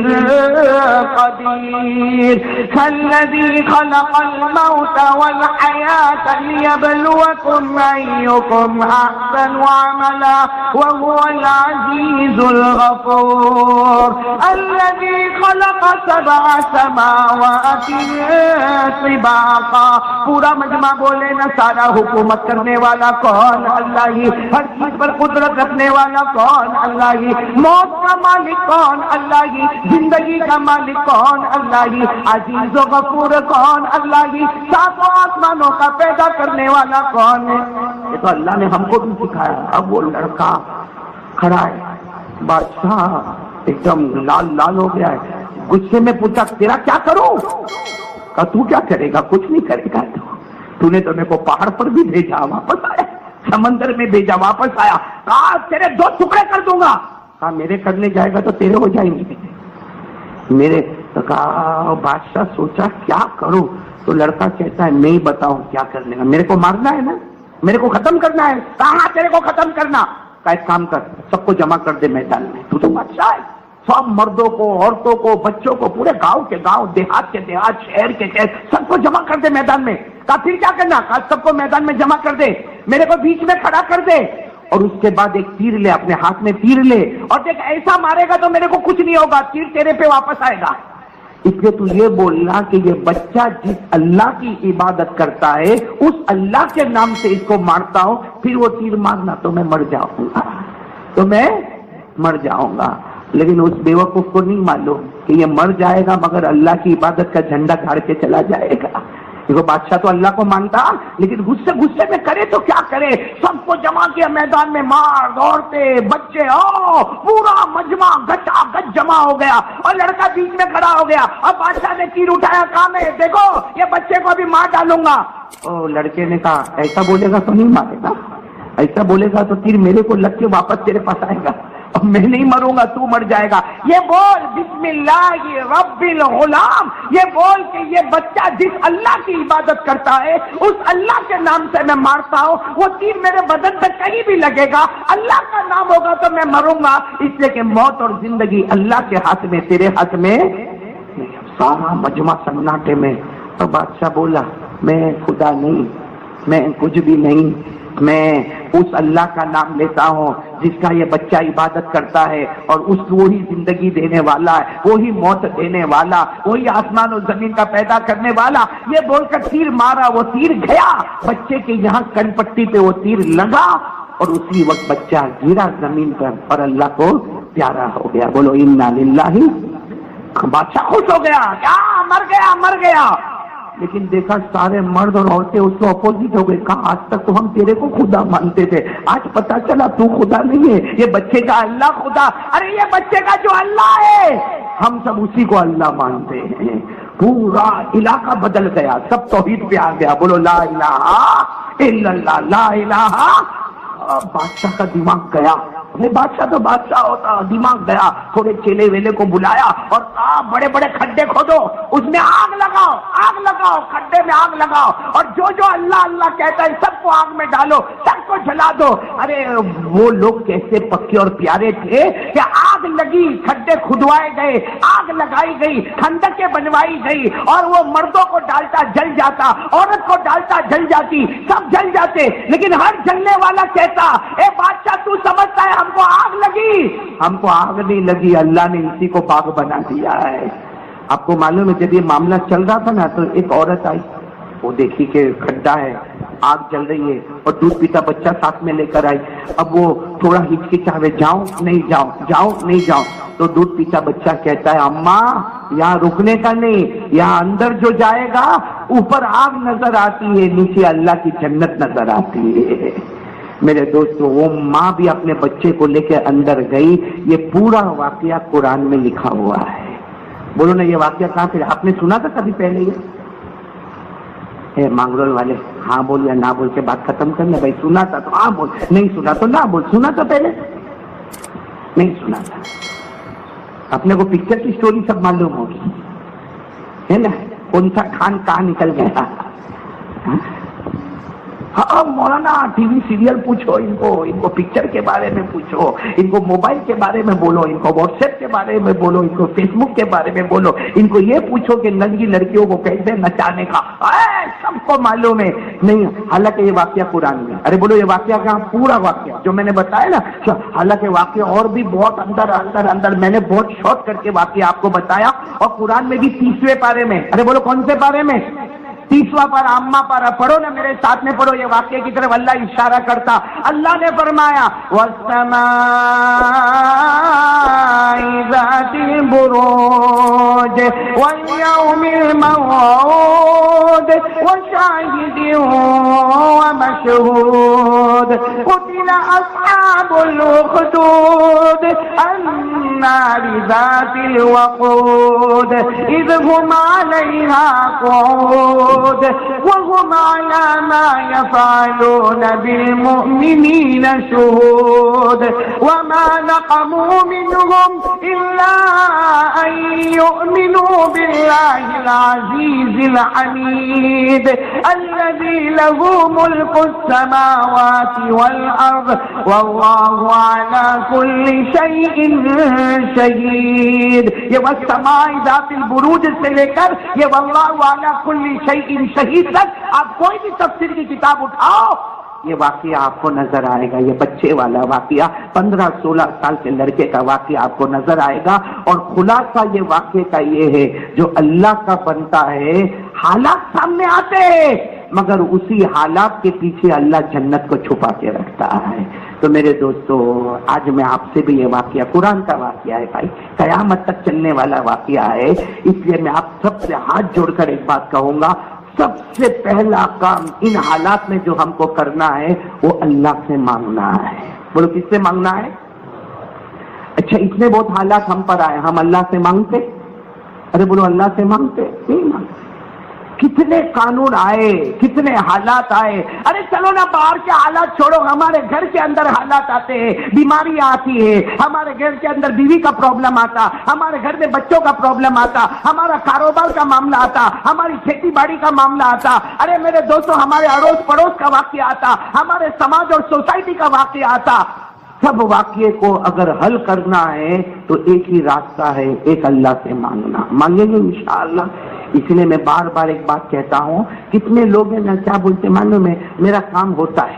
قدیر الذی خلق الموت والحیاة لیبلوکم ایکم احسن عملا وہو العزیز الغفور الذی خلق سبع سماوات طباقا. پورا مجمع بولے نا, سارا حکومت کرنے والا کون؟ اللہ ہی. ہر چیز پر قدرت رکھنے والا کون؟ اللہ ہی. موت کا مالک کون؟ اللہ ہی. زندگی کا مالک کون؟ اللہ ہی. عزیز و غفور کون؟ اللہ ہی. ساتوں آسمانوں کا پیدا کرنے والا کون ہے؟ یہ تو اللہ نے ہم کو بھی سکھایا. اب وہ لڑکا کھڑا ہے, بادشاہ ایک دم لال لال ہو گیا ہے. غصے میں پوچھا تیرا کیا کروں؟ کہا تو کیا کرے گا؟ کچھ نہیں کرے گا. تو نے تو میرے کو پہاڑ پر بھی بھیجا, واپس آیا, سمندر میں بھیجا, واپس آیا. کہا تیرے 2 ٹکڑے کر دوں گا. کہا میرے کرنے جائے گا تو تیرے ہو جائیں گے میرے. تو کہا بادشاہ سوچا کیا کروں. تو لڑکا کہتا ہے میں ہی بتاؤں کیا کرنے کا. میرے کو مارنا ہے نا, میرے کو ختم کرنا ہے. کہاں تیرے کو ختم کرنا؟ کہا ایک کام کر, سب کو جمع کر دے میدان میں. تو بادشاہ ہے, سب مردوں کو, عورتوں کو, بچوں کو, پورے گاؤں کے گاؤں, دیہات کے دیہات, شہر کے شہر, سب کو جمع کر دے میدان میں. کہا پھر کیا کرنا؟ کہا سب کو میدان میں جمع کر دے, میرے کو بیچ میں کھڑا کر دے, اور اس کے بعد ایک تیر لے, اپنے ہاتھ میں تیر لے, اور دیکھ ایسا مارے گا تو میرے کو کچھ نہیں ہوگا, تیر تیرے پہ واپس آئے گا. اس لیے تو یہ بولنا کہ یہ بچہ جس اللہ کی عبادت کرتا ہے اس اللہ کے نام سے اس کو مارتا ہوں, پھر وہ تیر مارنا تو میں مر جاؤں گا, تو میں مر جاؤں گا. لیکن اس بیوقوف کو نہیں معلوم کہ یہ مر جائے گا مگر اللہ کی عبادت کا جھنڈا گاڑ کے چلا جائے گا. دیکھو بادشاہ تو اللہ کو مانتا, لیکن غصے میں کرے تو کیا کرے. سب کو جمع کیا میدان میں, مار, عورتیں, بچے, پورا مجمع گچا گچ جمع ہو گیا, اور لڑکا بیچ میں کھڑا ہو گیا. اب بادشاہ نے تیر اٹھایا, کہا میں دیکھو یہ بچے کو ابھی مار ڈالوں گا. لڑکے نے کہا ایسا بولے گا تو نہیں مارے گا, ایسا بولے گا تو تیر میرے کو لگ کے واپس تیرے پاس آئے گا, اور میں نہیں مروں گا, تو مر جائے گا. یہ بول بسم اللہ رب الغلام, یہ بول کہ یہ بچہ جس اللہ کی عبادت کرتا ہے اس اللہ کے نام سے میں مارتا ہوں, وہ تیر میرے بدن پہ کہیں بھی لگے گا, اللہ کا نام ہوگا تو میں مروں گا. اس لیے کہ موت اور زندگی اللہ کے ہاتھ میں, تیرے ہاتھ میں. سارا مجمع سناٹے میں. تو بادشاہ بولا میں خدا نہیں, میں کچھ بھی نہیں, میں اس اللہ کا نام لیتا ہوں جس کا یہ بچہ عبادت کرتا ہے، اور اس کو وہی زندگی دینے والا ہے، وہی موت دینے والا، وہی آسمان و زمین کا پیدا کرنے والا۔ یہ بول کر تیر مارا، وہ تیر گیا بچے کے یہاں کن پٹی پہ، وہ تیر لگا اور اسی وقت بچہ گرا زمین پر اور اللہ کو پیارا ہو گیا۔ بولو انا للہ۔ بادشاہ خوش ہو گیا، کیا مر گیا مر گیا، لیکن دیکھا سارے مرد اور عورتیں اس کو اپوزٹ ہو گئے۔ کہا آج تک تو ہم تیرے کو خدا مانتے تھے، آج پتا چلا تو خدا نہیں ہے، یہ بچے کا اللہ خدا۔ ارے یہ بچے کا جو اللہ ہے ہم سب اسی کو اللہ مانتے ہیں۔ پورا علاقہ بدل گیا، سب توحید پہ آ گیا۔ بولو لا الہ الا اللہ، لا الہ۔ بادشاہ کا دماغ گیا، بادشاہ تو بادشاہ ہوتا، دماغ گیا۔ تھوڑے چیلے ویلے کو بلایا اور بڑے بڑے کھڈے کھودو، اس میں آگ لگاؤ، آگ لگاؤ، کھڈے میں آگ لگاؤ، اور جو جو اللہ اللہ کہتا ہے سب کو آگ میں ڈالو، سب کو جلا دو۔ ارے وہ لوگ کیسے پکے اور پیارے تھے کہ آگ لگی، کھڈے کھدوائے گئے، آگ لگائی گئی، خندقیں بنوائی گئی، اور وہ مردوں کو ڈالتا جل جاتا، عورت کو ڈالتا جل جاتی، سب جل جاتے۔ لیکن ہر جلنے والا کہتا اے بادشاہ تو سمجھتا ہے ہم کو آگ لگی؟ ہم کو آگ نہیں لگی، اللہ نے اسی کو باغ بنا دیا ہے۔ آپ کو معلوم ہے جب یہ معاملہ چل رہا تھا نا تو ایک عورت آئی، وہ دیکھی کہ کھڈا ہے، آگ جل رہی ہے، اور دودھ پیتا بچہ ساتھ میں لے کر آئی۔ اب وہ تھوڑا ہچکچاوے، جاؤں نہیں جاؤں، جاؤں نہیں جاؤں، تو دودھ پیتا بچہ کہتا ہے اماں یہاں رکنے کا نہیں، یہاں اندر جو جائے گا اوپر آگ نظر آتی ہے، نیچے اللہ کی جنت نظر آتی ہے۔ میرے دوستو وہ ماں بھی اپنے بچے کو لے کے اندر گئی۔ یہ پورا واقعہ قرآن میں لکھا ہوا ہے۔ بولو نا یہ واقعہ کہاں سے آپ نے سنا تھا کبھی پہلے؟ یہ مانگرول والے ہاں بول یا نہ بول کے بات ختم کرنا۔ بھائی سنا تھا تو ہاں بول، نہیں سنا تو نہ بول۔ سنا تھا پہلے؟ نہیں سنا تھا۔ اپنے کو پکچر کی سٹوری سب معلوم ہوگی ہے نا، کون سا خان کہاں نکل گیا۔ ہاں مولانا ٹی وی سیریل پوچھو ان کو پکچر کے بارے میں پوچھو، ان کو موبائل کے بارے میں بولو، ان کو واٹس ایپ کے بارے میں بولو، ان کو فیس بک کے بارے میں بولو، ان کو یہ پوچھو کہ ننگی لڑکیوں کو کیسے نچانے کا، سب کو معلوم ہے۔ نہیں، حالانکہ یہ واقعہ قرآن میں۔ ارے بولو یہ واقعہ کہاں؟ پورا واقعہ جو میں نے بتایا نا، حالانکہ واقعہ اور بھی بہت اندر میں نے بہت شارٹ کر کے واقعہ آپ کو بتایا، اور قرآن میں بھی 30ویں پارے میں۔ ارے بولو کون سے پارے میں؟ 30واں پارہ، اما پارہ پڑھو نا میرے ساتھ میں پڑھو۔ یہ واقعے کی طرف اللہ اشارہ کرتا۔ اللہ نے فرمایا وَالسَّمَاءِ ذَاتِ الْبُرُوجِ وَالْيَوْمِ الْمَوْعُودِ وَشَاهِدٍ وَمَشْهُودٍ قُتِلَ أَصْحَابُ الْأُخْدُودِ النَّارِ ذَاتِ الْوَقُودِ إِذْ هُمْ عَلَيْهَا قعود وهم على ما يفعلون بالمؤمنين شهود وما نقموا منهم إلا أن يؤمنوا بالله العزيز الحميد الذي له ملك السماوات والأرض والله على كل شيء شهيد۔ یہ والسماء ذات البروج سے لے کر یہ واللہ وعلا کل شیء شہید تک آپ کوئی بھی تفسیر کی کتاب اٹھاؤ، یہ واقعہ آپ کو نظر آئے گا۔ یہ بچے والا واقعہ 15-16 سال کے لڑکے کا واقعہ آپ کو نظر آئے گا، اور خلاصہ یہ واقعے کا یہ ہے جو اللہ کا بنتا ہے حالات سامنے آتے ہیں، مگر اسی حالات کے پیچھے اللہ جنت کو چھپا کے رکھتا ہے۔ تو میرے دوستو آج میں آپ سے بھی یہ واقعہ قرآن کا واقعہ ہے بھائی، قیامت تک چلنے والا واقعہ ہے، اس لیے میں آپ سب سے ہاتھ جوڑ کر ایک بات کہوں گا، سب سے پہلا کام ان حالات میں جو ہم کو کرنا ہے وہ اللہ سے مانگنا ہے۔ بولو کس سے مانگنا ہے؟ اچھا اتنے بہت حالات ہم پر آئے، ہم اللہ سے مانگتے؟ ارے بولو اللہ سے مانگتے نہیں مانگتے۔ کتنے قانون آئے، کتنے حالات آئے۔ ارے چلو نا باہر کے حالات چھوڑو، ہمارے گھر کے اندر حالات آتے ہیں، بیماریاں آتی ہے، ہمارے گھر کے اندر بیوی کا پرابلم آتا، ہمارے گھر میں بچوں کا پرابلم آتا، ہمارا کاروبار کا معاملہ آتا، ہماری کھیتی باڑی کا معاملہ آتا۔ ارے میرے دوستوں ہمارے اڑوس پڑوس کا واقعہ آتا، ہمارے سماج اور سوسائٹی کا واقعہ آتا۔ سب واقعے کو اگر حل کرنا ہے تو ایک ہی راستہ ہے، ایک اللہ سے مانگنا۔ مانگیں گے انشاءاللہ۔ اس لیے میں بار بار ایک بات کہتا ہوں، کتنے لوگ ہیں نا کیا بولتے معلوم ہے، میرا کام ہوتا ہے